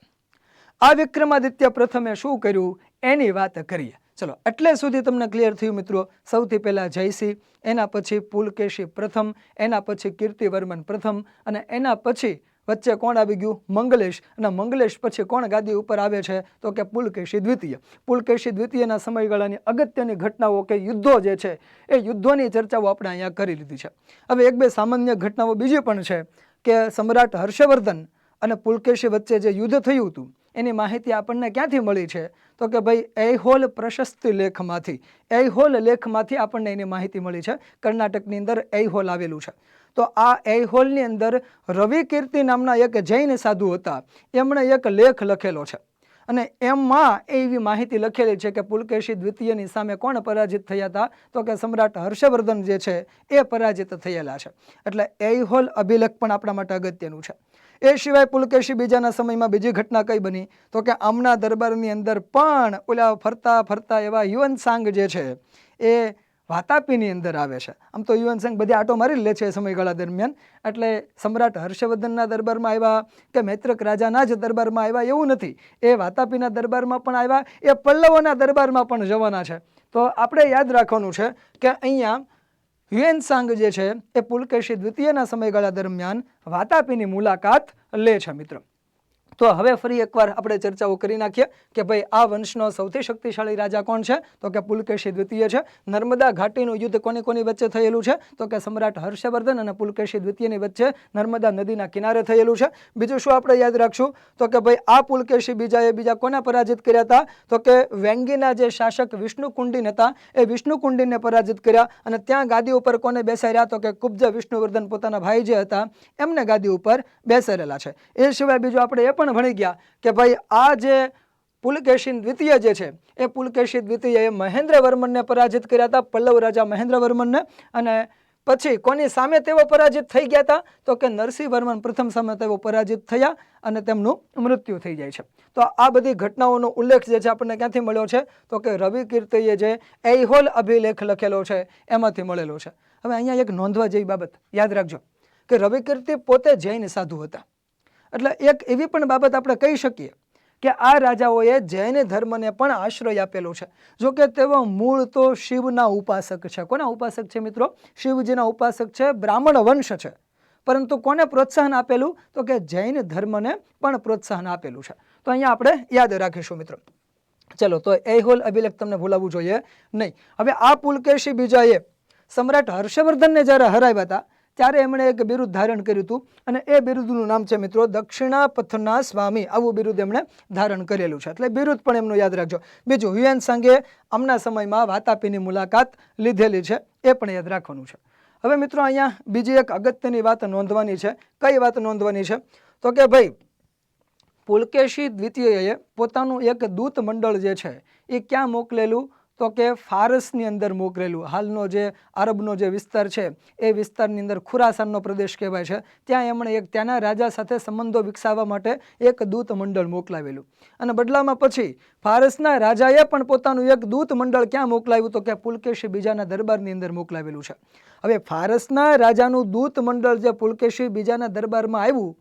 આ વિક્રમાદિત્ય પ્રથમે શું કર્યું એની વાત કરીએ. ચલો, એટલે સુધી તમને ક્લિયર થયું મિત્રો. સૌથી પહેલા જયસિંહ, એના પછી પુલકેશી પ્રથમ, એના પછી કીર્તિવર્મન પ્રથમ અને એના પછી વચ્ચે કોણ આવી ગયું? મંગલેશ. અને મંગલેશ પછી કોણ ગાદી ઉપર આવે છે? તો કે પુલકેશી દ્વિતીય. પુલકેશી દ્વિતીયના સમયગાળાની અગત્યની ઘટનાઓ કે યુદ્ધો જે છે એ યુદ્ધોની ચર્ચાઓ આપણે અહીંયા કરી લીધી છે. હવે એક બે સામાન્ય ઘટનાઓ બીજી પણ છે કે સમ્રાટ હર્ષવર્ધન અને પુલકેશી વચ્ચે જે યુદ્ધ થયું હતું એની માહિતી આપણને ક્યાંથી મળી છે? તો કે ભાઈ ઐહોલ પ્રશસ્તિ લેખમાંથી, ઐહોલ લેખમાંથી આપણને એની માહિતી મળી છે. કર્ણાટકની અંદર ઐહોલ આવેલું છે. તો આ ઐહોલની અંદર રવિકીર્તિ નામના એક જૈન સાધુ હતા, એમણે એક લેખ લખેલો છે અને એમાં એવી માહિતી લખેલી છે કે પુલકેશી દ્વિતીયની સામે કોણ પરાજિત થયા હતા? તો કે સમ્રાટ હર્ષવર્ધન જે છે એ પરાજિત થયેલા છે. એટલે ઐહોલ અભિલેખ પણ આપણા માટે અગત્યનું છે. એ સિવાય પુલકેશી બીજાના સમયમાં બીજી ઘટના કઈ બની? તો કે આમના દરબારની અંદર પણ ઓલા ફરતા ફરતા એવા યુવન સાંગ જે છે એ વાતાપીની અંદર આવે છે. આમ તો યુએન સંઘ બધી આટો મારી લે છે એ સમયગાળા દરમિયાન. એટલે સમ્રાટ હર્ષવર્ધનના દરબારમાં આવ્યા કે મૈત્રક રાજાના જ દરબારમાં આવ્યા એવું નથી. એ વાતાપીના દરબારમાં પણ આવ્યા, એ પલ્લવોના દરબારમાં પણ જવાના છે. તો આપણે યાદ રાખવાનું છે કે અહીંયા હ્યુએનસાંગ જે છે એ પુલકેશી દ્વિતીયના સમયગાળા દરમિયાન વાતાપીની મુલાકાત લે છે મિત્રો. તો હવે ફરી એકવાર આપણે ચર્ચાઓ કરી નાખીએ કે ભાઈ આ વંશનો સૌથી શક્તિશાળી રાજા કોણ છે? તો કે પુલકેશી દ્વિતીય છે. નર્મદા ઘાટીનું યુદ્ધ કોની કોની વચ્ચે થયેલું છે? તો કે સમ્રાટ હર્ષવર્ધન અને પુલકેશી દ્વિતીયની વચ્ચે નર્મદા નદીના કિનારે થયેલું છે. બીજું શું આપણે યાદ રાખશું? તો કે ભાઈ આ પુલકેશી બીજાએ બીજા કોને પરાજિત કર્યા હતા? તો કે વેંગીના જે શાસક વિષ્ણુકુંડિન હતા એ વિષ્ણુકુંડિનને પરાજિત કર્યા અને ત્યાં ગાદી ઉપર કોને બેસાડ્યા? તો કે કુબ્જ વિષ્ણુવર્ધન પોતાના ભાઈ જે હતા એમને ગાદી ઉપર બેસાડેલા છે. એ સિવાય બીજું આપણે એ પણ ભણી ગયા કે ભાઈ આ જે પુલકેશી દ્વિતીય જે છે એ પુલકેશી દ્વિતીયએ મહેન્દ્રવર્મનને પરાજિત કર્યા હતા, પલ્લવ રાજા મહેન્દ્રવર્મનને. અને પછી કોની સામે તેઓ પરાજિત થઈ ગયા હતા? તો કે નરસિંહવર્મન પ્રથમ સામે તેઓ પરાજિત થયા અને તેમનું મૃત્યુ થઈ જાય છે. તો આ બધી ઘટનાઓનો ઉલ્લેખ જે છે આપણને ક્યાંથી મળ્યો છે? તો કે રવિ કીર્તિએ જે એહોલ અભિલેખ લખેલો છે એમાંથી મળેલો છે. હવે અહીંયા એક નોંધવા જેવી બાબત યાદ રાખજો કે રવિ કીર્તિ પોતે જૈન સાધુ હતા. એટલે એક એવી પણ બાબત આપણે કહી શકીએ કે આ રાજાઓએ જૈન ધર્મને પણ આશ્રય આપેલો છે. જો કે તેઓ મૂળ તો શિવના ઉપાસક છે. કોના ઉપાસક છે મિત્રો? શિવજીના ઉપાસક છે, બ્રાહ્મણ વંશ છે. પરંતુ કોને પ્રોત્સાહન આપેલું? તો કે જૈન ધર્મને પણ પ્રોત્સાહન આપેલું છે. તો અહીંયા આપણે યાદ રાખીશું મિત્રો. ચલો, તો એહોલ અભિલેખ તમને ભૂલાવવું જોઈએ નહીં. હવે આ પુલકેશી બીજાએ સમ્રાટ હર્ષવર્ધનને જ્યારે હરાવ્યા હતા ત્યારે એમણે એક બિરુદ ધારણ કર્યું હતું અને એ બિરુદનું નામ છે મિત્રો દક્ષિણા પથના સ્વામી. આવું બિરુદ એમણે ધારણ કરેલું છે. એટલે બિરુદ પણ એમનું યાદ રાખજો. બીજું, હ્યુએનસાંગે આમના સમયમાં વાતાપીની મુલાકાત લીધેલી છે, એ પણ યાદ રાખવાનું છે. હવે મિત્રો અહીંયા બીજી એક અગત્યની વાત નોંધવાની છે. કઈ વાત નોંધવાની છે? તો કે ભાઈ પુલકેશી દ્વિતીયએ પોતાનું એક દૂત મંડળ જે છે એ ક્યાં મોકલેલું? તો કે ફારસની અંદર મોકલેલું. હાલનો જે અરબનો જે વિસ્તાર છે એ વિસ્તારની અંદર ખુરાસાનનો પ્રદેશ કહેવાય છે. ત્યાં એમણે એક ત્યાંના રાજા સાથે સંબંધો વિકસાવવા માટે એક દૂત મંડળ મોકલાવેલું. અને બદલામાં પછી ફારસના રાજાએ પણ પોતાનું એક દૂત મંડળ ક્યાં મોકલાવ્યું? તો કે પુલકેશી બીજાના દરબારની અંદર મોકલાવેલું છે. હવે ફારસના રાજાનું દૂત મંડળ જે પુલકેશી બીજાના દરબારમાં આવ્યું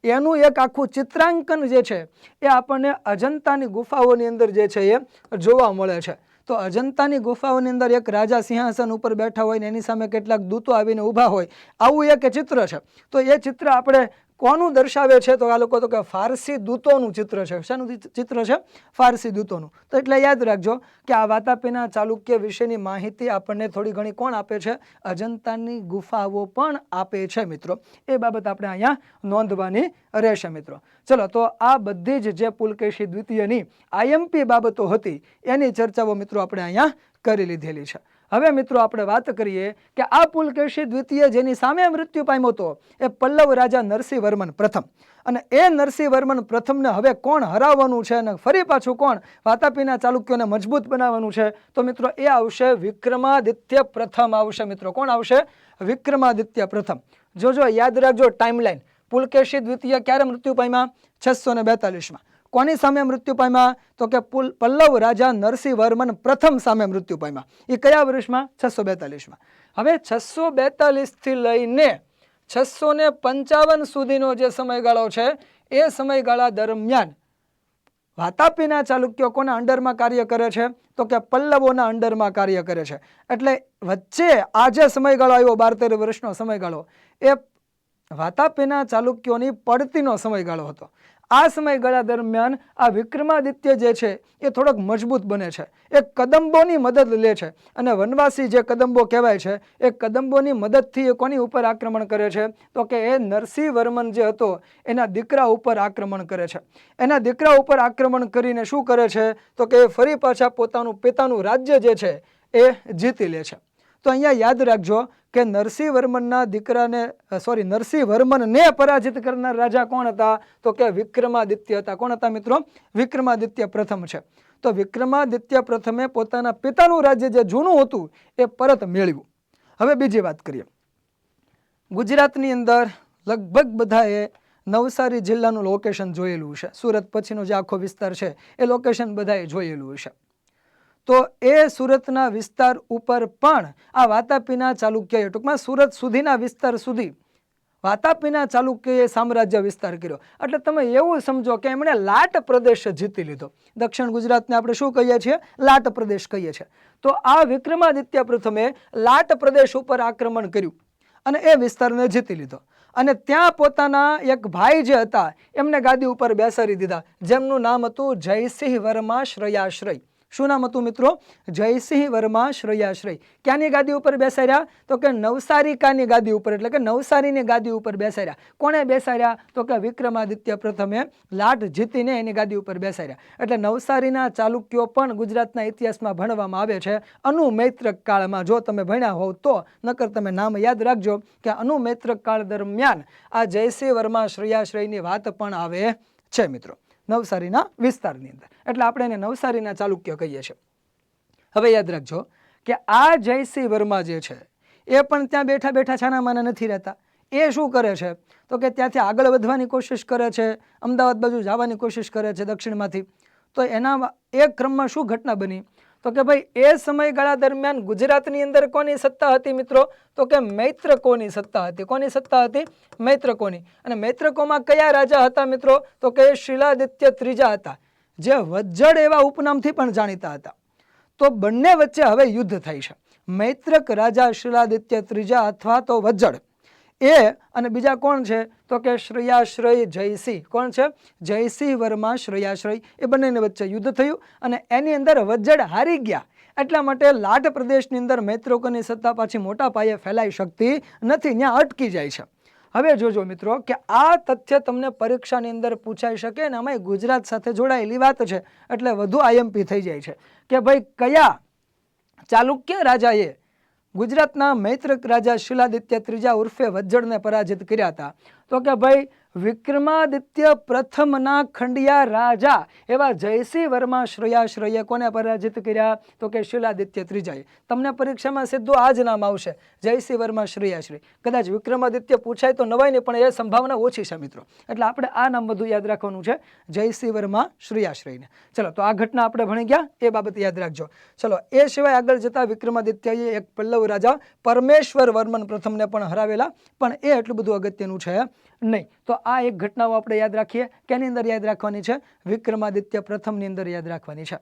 એનું એક આખું ચિત્રાંકન જે છે એ આપણને અજંતાની ગુફાઓની અંદર જે છે એ જોવા મળે છે. તો અજંતાની ગુફાઓની અંદર એક રાજા સિંહાસન ઉપર બેઠા હોય ને એની સામે કેટલાક દૂતો આવીને ઊભા હોય, આવું એક ચિત્ર છે. તો એ ચિત્ર આપણે કોનું દર્શાવે છે? તો આ લોકો તો કે ફારસી દૂતોનું ચિત્ર છે. શાનું ચિત્ર છે? ફારસી દૂતોનું. તો એટલે યાદ રાખજો કે આ વાતાપીના ચાલુક્ય વિશેની માહિતી આપણને થોડી ઘણી કોણ આપે છે? અજંતાની ગુફાઓ પણ આપે છે મિત્રો. એ બાબત આપણે અહીંયા નોંધવાની રહેશે મિત્રો. ચલો, તો આ બધી જ જે પુલકેશી દ્વિતીયની આઈએમપી બાબતો હતી એની ચર્ચાઓ મિત્રો આપણે અહીંયા કરી લીધેલી છે. હવે મિત્રો આપણે વાત કરીએ કે આ પુલકેશી દ્વિતીય જેની સામે મૃત્યુ પામ્યો હતો એ પલ્લવ રાજા નરસિંહવર્મન પ્રથમ. અને એ નરસિંહવર્મન પ્રથમને હવે કોણ હરાવવાનું છે અને ફરી પાછું કોણ વાતાપીના ચાલુક્યોને મજબૂત બનાવવાનું છે? તો મિત્રો એ આવશે વિક્રમાદિત્ય પ્રથમ આવશે મિત્રો. કોણ આવશે? વિક્રમાદિત્ય પ્રથમ. જોજો યાદ રાખજો ટાઈમલાઈન. પુલકેશી દ્વિતીય ક્યારે મૃત્યુ પામ્યા? 642માં. કોની સામે મૃત્યુ પામ્યા? તો કે પલ્લવ રાજા નરસિંહવર્મન પ્રથમ સામે મૃત્યુ પામ્યા. એ કયા વર્ષમાં? 642માં. હવે 642 થી લઈને 655 સુધીનો જે સમયગાળો છે એ સમયગાળા દરમિયાન વાતાપીના ચાલુક્યો કોના અંડરમાં કાર્ય કરે છે? તો કે પલ્લવોના અંડરમાં કાર્ય કરે છે. એટલે વચ્ચે આ જે સમયગાળો આવ્યો 12-13 વર્ષનો સમયગાળો એ વાતાપીના ચાલુક્યોની પડતીનો સમયગાળો હતો. આ સમયગાળા દરમિયાન આ વિક્રમાદિત્ય જે છે એ થોડોક મજબૂત બને છે. એ કદંબોની મદદ લે છે અને વનવાસી જે કદંબો કહેવાય છે એ કદંબોની મદદથી એ કોની ઉપર આક્રમણ કરે છે? તો કે એ નરસિંહવર્મન જે હતો એના દીકરા ઉપર આક્રમણ કરે છે. એના દીકરા ઉપર આક્રમણ કરીને શું કરે છે? તો કે ફરી પાછા પોતાનું પિતાનું રાજ્ય જે છે એ જીતી લે છે. તો અહીંયા યાદ રાખજો કે નરસિંહવર્મનના દીકરાને નરસિંહવર્મનને પરાજિત કરનાર રાજા કોણ હતા? તો કે વિક્રમાદિત્ય હતા. કોણ હતા મિત્રો? વિક્રમાદિત્ય પ્રથમ છે. તો વિક્રમાદિત્ય પ્રથમે પોતાના પિતાનું રાજ્ય જે જૂનું હતું એ પરત મેળવ્યું. હવે બીજી વાત કરીએ. ગુજરાતની અંદર લગભગ બધાએ નવસારી જિલ્લાનું લોકેશન જોયેલું છે. સુરત પછીનો જે આખો વિસ્તાર છે એ લોકેશન બધાએ જોયેલું છે. તો એ સુરતના વિસ્તાર ઉપર પણ આ વાતાપીના ચાલુક્યએ, ટૂંકમાં સુરત સુધીના વિસ્તાર સુધી વાતાપીના ચાલુક્યએ સામ્રાજ્ય વિસ્તાર કર્યો. એટલે તમે એવું સમજો કે એમણે લાટ પ્રદેશ જીતી લીધો. દક્ષિણ ગુજરાતને આપણે શું કહીએ છીએ? લાટ પ્રદેશ કહીએ છીએ. તો આ વિક્રમાદિત્ય પ્રથમે લાટ પ્રદેશ ઉપર આક્રમણ કર્યું અને એ વિસ્તારને જીતી લીધો. અને ત્યાં પોતાના એક ભાઈ જે હતા એમને ગાદી ઉપર બેસાડી દીધા, જેમનું નામ હતું જયસિંહ વર્મા શ્રેયાશ્રય. શું નામ હતું મિત્રો? જયસિંહ વર્મા શ્રેયાશ્રય. ક્યાંની ગાદી ઉપર બેસાડ્યા? તો કે નવસારિકાની ગાદી ઉપર, એટલે કે નવસારીની ગાદી ઉપર બેસાડ્યા. કોણે બેસાડ્યા? તો કે વિક્રમાદિત્ય પ્રથમે લાટ જીતીને એની ગાદી ઉપર બેસાડ્યા. એટલે નવસારીના ચાલુક્યો પણ ગુજરાતના ઇતિહાસમાં ભણવામાં આવે છે અનુમૈત્રક કાળમાં. જો તમે ભણ્યા હોવ તો, નકર તમે નામ યાદ રાખજો કે અનુમૈત્રક કાળ દરમિયાન આ જયસિંહ વર્મા શ્રેયાશ્રયની વાત પણ આવે છે મિત્રો, નવસારીના વિસ્તારની અંદર. એટલે આપણે એને નવસારીના ચાલુક્ય કહીએ છીએ. હવે યાદ રાખજો કે આ જયસિંહ વર્મા જે છે એ પણ ત્યાં બેઠા બેઠા છાનામાના નથી રહેતા. એ શું કરે છે? તો કે ત્યાંથી આગળ વધવાની કોશિશ કરે છે, અમદાવાદ બાજુ જવાની કોશિશ કરે છે દક્ષિણમાંથી. તો એના એક ક્રમમાં શું ઘટના બની? તો કે ભાઈ એ સમયગાળા દરમિયાન ગુજરાતની અંદર કોની સત્તા હતી મિત્રો? તો કે મૈત્રકોની સત્તા હતી. કોની સત્તા હતી? મૈત્રકોની. અને મૈત્રકોમાં કયા રાજા હતા મિત્રો? તો કે શિલાદિત્ય ત્રીજા હતા, જે વજ્જડ એવા ઉપનામથી પણ જાણીતા હતા. તો બંને વચ્ચે હવે યુદ્ધ થાય છે. મૈત્રક રાજા શિલાદિત્ય ત્રીજા અથવા તો વજ્જડ, એ અને બીજા કોણ છે? તો કે શ્રેયાશ્રય જયસિંહ. કોણ છે? જયસિંહ વર્મા શ્રેયાશ્રય. એ બંનેની વચ્ચે યુદ્ધ થયું અને એની અંદર વજ્જડ હારી ગયા. એટલા માટે લાટ પ્રદેશની અંદર મૈત્રકોની સત્તા પાછી મોટા પાયે ફેલાઈ શકતી નથી, ત્યાં અટકી જાય છે. હવે જોજો મિત્રો કે આ તથ્ય તમને પરીક્ષાની અંદર પૂછાઈ શકે ને આમાં ગુજરાત સાથે જોડાયેલી વાત છે એટલે વધુ આઈએમપી થઈ જાય છે કે ભાઈ કયા ચાલુક્ય રાજાએ ગુજરાતના મૈત્રક રાજા શિલાદિત્ય ત્રીજા ઉર્ફે વજ્જડને પરાજિત કર્યા હતા? તો કે ભાઈ વિક્રમાદિત્ય પ્રથમના ખંડિયા રાજા એવા જયસિંહ વર્મા શ્રેયાશ્રયે કોને પરાજિત કર્યા? તો કે શિલાદિત્ય ત્રીજાએ. તમને પરીક્ષામાં સીધું આ જ નામ આવશે, જયસિંહ વર્મા શ્રેયાશ્રય. કદાચ વિક્રમાદિત્ય પૂછાય તો નવાય નહીં, પણ એ સંભાવના ઓછી છે મિત્રો. એટલે આપણે આ નામ બધું યાદ રાખવાનું છે, જયસિંહ વર્મા શ્રેયાશ્રયને. ચલો, તો આ ઘટના આપણે ભણી ગયા, એ બાબત યાદ રાખજો. ચલો, એ સિવાય આગળ જતા વિક્રમાદિત્યએ એક પલ્લવ રાજા પરમેશ્વર વર્મન પ્રથમને પણ હરાવેલા, પણ એ એટલું બધું અગત્યનું છે નહીં. તો આ એક ઘટનાઓ આપણે યાદ રાખીએ. કેની અંદર યાદ રાખવાની છે? વિક્રમાદિત્ય પ્રથમની અંદર યાદ રાખવાની છે.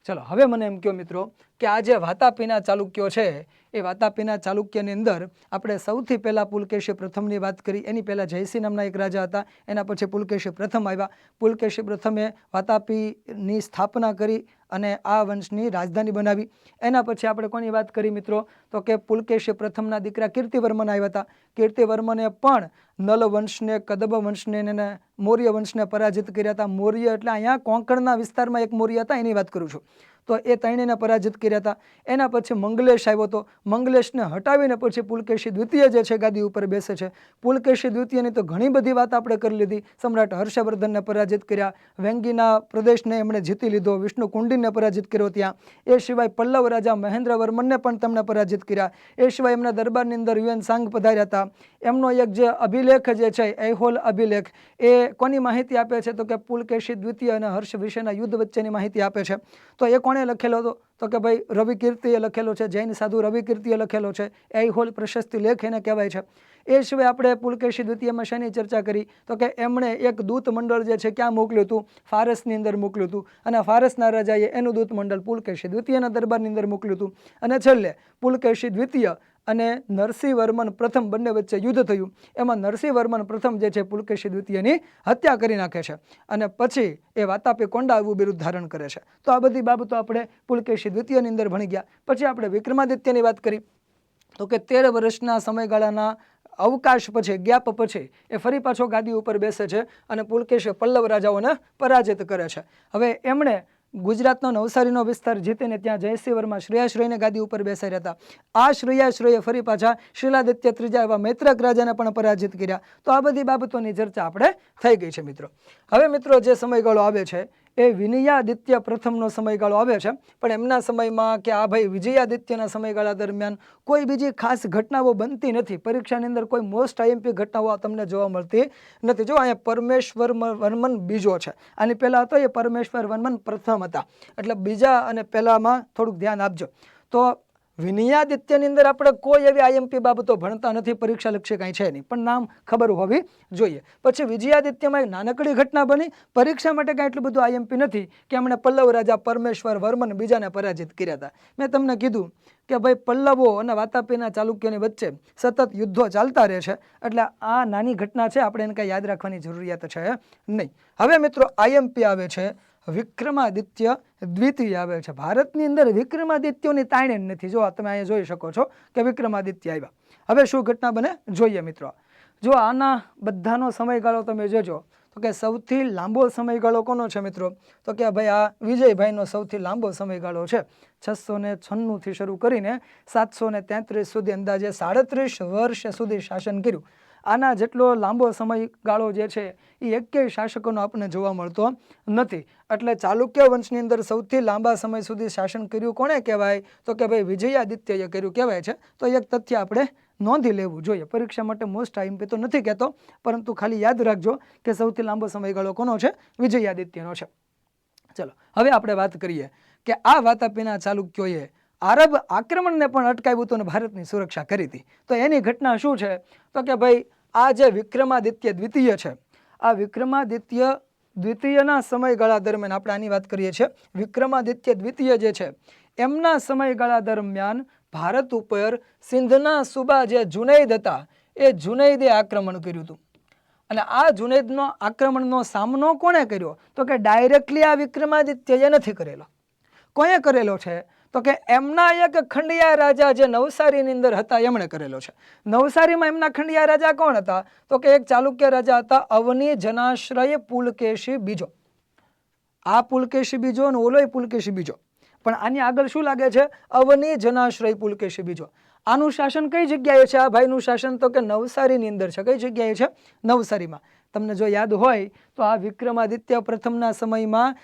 ચલો, હવે મને એમ કહો મિત્રો કે આ જે વાતાપીના ચાલુક્યો છે એ વાતાપીના ચાલુક્યની અંદર આપણે સૌથી પહેલાં પુલકેશી પ્રથમની વાત કરી. એની પહેલાં જયસિંહ નામના એક રાજા હતા, એના પછી પુલકેશી પ્રથમ આવ્યા. પુલકેશી પ્રથમે વાતાપીની સ્થાપના કરી અને આ વંશની રાજધાની બનાવી. એના પછી આપણે કોની વાત કરી મિત્રો? તો કે પુલકેશી પ્રથમના દીકરા કીર્તિવર્મન આવ્યા હતા. કીર્તિવર્મને પણ નલ વંશને, કદંબ વંશને અને મૌર્ય વંશને પરાજિત કર્યા હતા. મૌર્ય એટલે અહીંયા કોંકણના વિસ્તારમાં એક મૌર્ય હતા એની વાત કરું છું. તો એ ત્રણેયને પરાજિત કર્યા હતા. એના પછી મંગલેશ આવ્યો હતો. મંગલેશને હટાવીને પછી પુલકેશી દ્વિતીય જે છે ગાદી ઉપર બેસે છે. પુલકેશી દ્વિતીયની તો ઘણી બધી વાત આપણે કરી લીધી. સમ્રાટ હર્ષવર્ધનને પરાજિત કર્યા, વેંગીના પ્રદેશને એમણે જીતી લીધો, વિષ્ણુ કુંડીને પરાજિત કર્યો ત્યાં. એ સિવાય પલ્લવ રાજા મહેન્દ્રવર્મનને પણ તેમણે પરાજિત કર્યા. એ સિવાય એમના દરબારની અંદર યુએન સાંગ પધાર્યા હતા. એમનો એક જે અભિલેખ જે છે ઐહોલ અભિલેખ, એ કોની માહિતી આપે છે? તો કે પુલકેશી દ્વિતીય અને હર્ષ વિશેના યુદ્ધ વચ્ચેની માહિતી આપે છે. તો એ કોણે લખેલો હતો? તો કે ભાઈ રવિકીર્તિએ લખેલો છે, જૈન સાધુ રવિકીર્તિએ લખેલો છે. ઐહોલ પ્રશસ્તિ લેખ એને કહેવાય છે. એ સિવાય આપણે પુલકેશી દ્વિતીયમાં શેની ચર્ચા કરી? તો કે એમણે એક દૂત મંડળ જે છે ક્યાં મોકલ્યું હતું? ફારસની અંદર મોકલ્યું હતું. અને ફારસના રાજાએ એનું દૂત મંડળ પુલકેશી દ્વિતીયના દરબારની અંદર મોકલ્યું હતું. અને છેલ્લે પુલકેશી દ્વિતીય અને નરસિંહવર્મન પ્રથમ બંને વચ્ચે યુદ્ધ થયું. એમાં નરસિંહવર્મન પ્રથમ જે છે પુલકેશી દ્વિતીયની હત્યા કરી નાખે છે અને પછી એ વાતાપી કોંડા એવું બિરુદ ધારણ કરે છે. તો આ બધી બાબતો આપણે પુલકેશી દ્વિતીયની અંદર ભણી ગયા. પછી આપણે વિક્રમાદિત્યની વાત કરી. તો કે 13 વર્ષના સમયગાળાના અવકાશ પછી, ગેપ પછી એ ફરી પાછો ગાદી ઉપર બેસે છે અને પુલકેશી પલ્લવ રાજાઓને પરાજિત કરે છે. હવે એમણે ગુજરાતનો નવસારીનો વિસ્તાર જીતીને ત્યાં જયસિંહ વર્મા શ્રેયાશ્રયને ગાદી ઉપર બેસાડ્યા હતા. આ શ્રેયાશ્રયે ફરી પાછા શિલાદિત્ય ત્રીજા એવા મૈત્રક રાજાને પણ પરાજિત કર્યા. તો આ બધી બાબતોની ચર્ચા આપણે થઈ ગઈ છે મિત્રો. હવે મિત્રો જે સમયગાળો આવે છે એ વિનયાદિત્ય પ્રથમનો સમયગાળો આવે છે, પણ એમના સમયમાં કે આ ભાઈ વિજયાદિત્યના સમયગાળા દરમિયાન કોઈ બીજી ખાસ ઘટનાઓ બનતી નથી. પરીક્ષાની અંદર કોઈ મોસ્ટ આઈએમપી ઘટનાઓ તમને જોવા મળતી નથી. જો અહીંયા પરમેશ્વર વર્મન બીજો છે, આની પહેલાં હતો એ પરમેશ્વર વર્મન પ્રથમ હતા, એટલે બીજા અને પહેલામાં થોડુંક ધ્યાન આપજો. તો વિનયાદિત્યની અંદર આપણે કોઈ એવી આઈએમપી બાબતો ભણતા નથી, પરીક્ષા લક્ષી કાંઈ છે નહીં, પણ નામ ખબર હોવી જોઈએ. પછી વિજયાદિત્યમાં એક નાનકડી ઘટના બની, પરીક્ષા માટે કાંઈ એટલું બધું આઈએમપી નથી કે એમણે પલ્લવ રાજા પરમેશ્વર વર્મન બીજાને પરાજિત કર્યા હતા. મેં તમને કીધું કે ભાઈ પલ્લવો અને વાતાપીના ચાલુક્યોની વચ્ચે સતત યુદ્ધો ચાલતા રહે છે, એટલે આ નાની ઘટના છે, આપણે એને કાંઈ યાદ રાખવાની જરૂરિયાત છે નહીં. હવે મિત્રો આઈએમપી આવે છે વિક્રમાદિત્ય દ્વિતીય આવે છે. ભારતની અંદર વિક્રમાદિત્યોની તાણે નથી. જો તમે અહીંયા જોઈ શકો છો કે વિક્રમાદિત્ય આવ્યા. હવે શું ઘટના બને જોઈએ મિત્રો. જો આના બધાનો સમયગાળો તમે જોજો તો કે સૌથી લાંબો સમયગાળો કોનો છે મિત્રો, તો કે ભાઈ આ વિજયભાઈનો સૌથી લાંબો સમયગાળો છે. 696થી શરૂ કરીને 733 સુધી, અંદાજે 37 વર્ષ સુધી શાસન કર્યું. આના જેટલો લાંબો સમયગાળો જે છે એ એકેય શાસકોનો આપણને જોવા મળતો નથી. એટલે ચાલુક્ય વંશની અંદર સૌથી લાંબા સમય સુધી શાસન કર્યું કોણે કહેવાય, તો કે ભાઈ વિજયાદિત્યએ કર્યું કહેવાય છે. તો એક તથ્ય આપણે નોંધી લેવું જોઈએ. પરીક્ષા માટે મોસ્ટ આઈએમપી તો નથી કહેતો, પરંતુ ખાલી યાદ રાખજો કે સૌથી લાંબો સમયગાળો કોનો છે, વિજયાદિત્યનો છે. ચલો હવે આપણે વાત કરીએ કે આ વાતાપીના ચાલુક્યોએ આરબ આક્રમણને પણ અટકાવ્યું હતું અને ભારતની સુરક્ષા કરી હતી. તો એની ઘટના શું છે, તો કે ભાઈ આ જે વિક્રમાદિત્ય દ્વિતીય છે, આ વિક્રમાદિત્ય દ્વિતીયના સમયગાળા દરમિયાન આપણે આની વાત કરીએ છીએ. વિક્રમાદિત્ય દ્વિતીય જે છે એમના સમયગાળા દરમિયાન ભારત ઉપર સિંધના સુબા જે જુનૈદ હતા એ જુનૈદે આક્રમણ કર્યું હતું. અને આ જુનૈદનો આક્રમણનો સામનો કોણે કર્યો, તો કે ડાયરેક્ટલી આ વિક્રમાદિત્યએ નથી કરેલો. કોણે કરેલો છે, તો કે એમના એક ખંડિયા રાજા જે નવસારીની અંદર હતા એમણે કરેલો છે. નવસારીમાં એમના ખંડિયા રાજા કોણ હતા, તો કે એક ચાલુક્ય રાજા હતા અવની જનાશ્રય પુલકેશી બીજો. આ પુલકેશી બીજો અને ઓલોય પુલકેશી બીજો, પણ આની આગળ શું લાગે છે, અવની જનાશ્રય પુલકેશી બીજો. આનું શાસન કઈ જગ્યાએ છે, આ ભાઈનું શાસન, તો કે નવસારીની અંદર છે. કઈ જગ્યાએ છે, નવસારીમાં. તમને જો યાદ હોય તો આ વિક્રમાદિત્ય પ્રથમના સમયમાં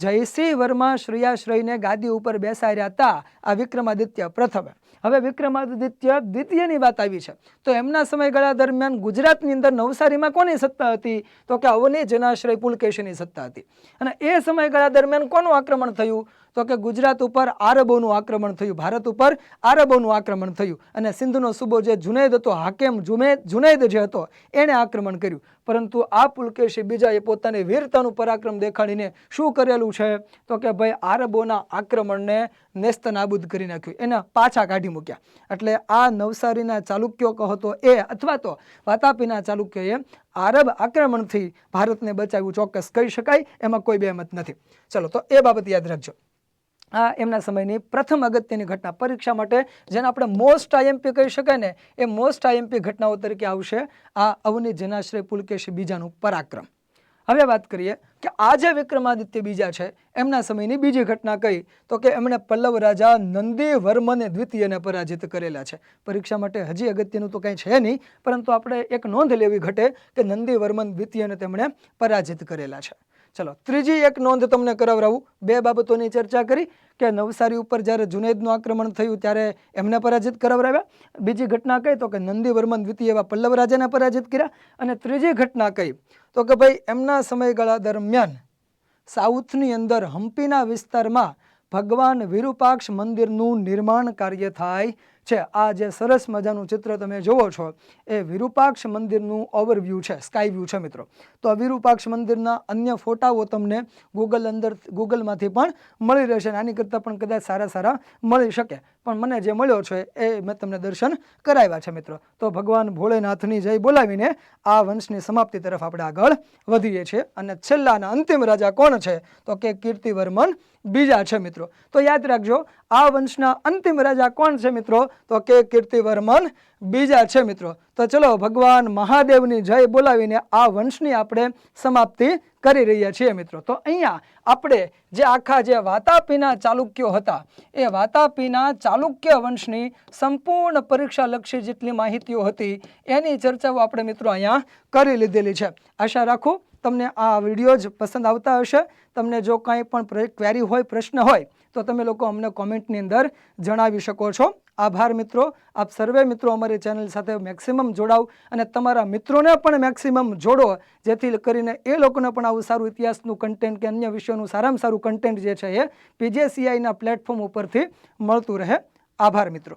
જયસિંહ વર્મા શ્રેયાશ્રયને ગાદી ઉપર બેસાડ્યા હતા આ વિક્રમાદિત્ય પ્રથમે. હવે વિક્રમાદિત્ય દ્વિતીયની વાત આવી છે, તો એમના સમયગાળા દરમિયાન ગુજરાતની અંદર નવસારીમાં કોની સત્તા હતી, તો કે અવની જનાશ્રય પુલકેશીની સત્તા હતી. અને એ સમયગાળા દરમિયાન કોનું આક્રમણ થયું, તો કે ગુજરાત ઉપર આરબોનું આક્રમણ થયું, ભારત ઉપર આરબોનું આક્રમણ થયું. અને સિંધનો સુબો જે જુનૈદ હતો, હાકેમ જુનૈદ જે હતો, એણે આક્રમણ કર્યું. પરંતુ આ પુલકેશી બીજાએ પોતાની વીરતાનું પરાક્રમ દેખાડીને શું કરેલું છે, તો કે ભાઈ આરબોના આક્રમણને નેસ્ત નાબૂદ કરી નાખ્યું, એને પાછા કાઢી મૂક્યા. એટલે આ નવસારીના ચાલુક્યો કહો તો એ, અથવા તો વાતાપીના ચાલુક્યોએ આરબ આક્રમણથી ભારતને બચાવ્યું ચોક્કસ કહી શકાય, એમાં કોઈ બેમત નથી. ચલો તો એ બાબત યાદ રાખજો. આ એમના સમયની પ્રથમ અગત્યની ઘટના, પરીક્ષા માટે જેને આપણે મોસ્ટ આઈએમપી કહી શકાય ને, એ મોસ્ટ આઈએમપી ઘટનાઓ તરીકે આવશે આ અવની જનાશ્રય પુલકેશી બીજાનું પરાક્રમ. હવે વાત કરીએ કે આ જે વિક્રમાદિત્ય બીજા છે એમના સમયની બીજી ઘટના કઈ, તો કે એમણે પલ્લવ રાજા નંદી વર્મન દ્વિતીયને પરાજિત કરેલા છે. પરીક્ષા માટે હજી અગત્યનું તો કંઈ છે નહીં, પરંતુ આપણે એક નોંધ લેવી ઘટે કે નંદી વર્મન દ્વિતીયને તેમણે પરાજિત કરેલા છે. ચલો ત્રીજી એક નોંધ તમને કરાવરાવું. બે બાબતોની ચર્ચા કરી કે નવસારી ઉપર જ્યારે જુનૈદનું આક્રમણ થયું ત્યારે એમને પરાજિત કરાવરાવ્યા. બીજી ઘટના કઈ, તો કે નંદી વર્મન દ્વિતીય એવા પલ્લવ રાજાને પરાજિત કર્યા. અને ત્રીજી ઘટના કઈ, તો કે ભાઈ એમના સમયગાળા દરમિયાન સાઉથની અંદર હમ્પીના વિસ્તારમાં ભગવાન વિરૂપાક્ષ મંદિરનું નિર્માણ કાર્ય થાય છે. આ જે સરસ મજાનું ચિત્ર તમે જોવો છો એ વિરૂપાક્ષ મંદિરનું ઓવરવ્યૂ છે, સ્કાય વ્યૂ છે મિત્રો. તો આ વિરૂપાક્ષ મંદિરના અન્ય ફોટાઓ તમને ગૂગલમાંથી પણ મળી રહેશે, આની કરતાં પણ કદાચ સારા મળી શકે, પણ મને જે મળ્યો છે એ મેં તમને દર્શન કરાવ્યા છે મિત્રો. તો ભગવાન ભોળેનાથની જય બોલાવીને આ વંશની સમાપ્તિ તરફ આપણે આગળ વધીએ છીએ. અને છેલ્લાના અંતિમ રાજા કોણ છે, તો કે કીર્તિવર્મન બીજા છે મિત્રો. તો યાદ રાખજો આ વંશના અંતિમ રાજા કોણ છે મિત્રો, તો કે કીર્તિવર્મન બીજા છે મિત્રો. તો ચલો ભગવાન મહાદેવની જય બોલાવીને આ વંશની આપણે સમાપ્તિ કરી રહ્યા છીએ મિત્રો. તો અહીંયા આપણે જે આખા જે વાતાપીના ચાલુક્યો હતા એ વાતાપીના ચાલુક્ય વંશની સંપૂર્ણ પરીક્ષાલક્ષી જેટલી માહિતીઓ હતી એની ચર્ચાઓ આપણે મિત્રો અહીંયા કરી લીધેલી છે. આશા રાખું તમને આ વિડીયો જ પસંદ આવતા હશે. તમને જો કાંઈ પણ ક્વેરી હોય, પ્રશ્ન હોય તો તમે લોકો અમને કોમેન્ટની અંદર જણાવી શકો છો. આભાર મિત્રો. આપ સર્વે મિત્રો અમારી ચેનલ સાથે મેક્સિમમ જોડાવ અને તમારા મિત્રોને પણ મેક્સિમમ જોડો, જેથી કરીને એ લોકોને પણ આવું સારું ઇતિહાસનું કન્ટેન્ટ કે અન્ય વિષયોનું સારામાં સારું કન્ટેન્ટ જે છે એ PGCEIના પ્લેટફોર્મ ઉપરથી મળતું રહે. આભાર મિત્રો.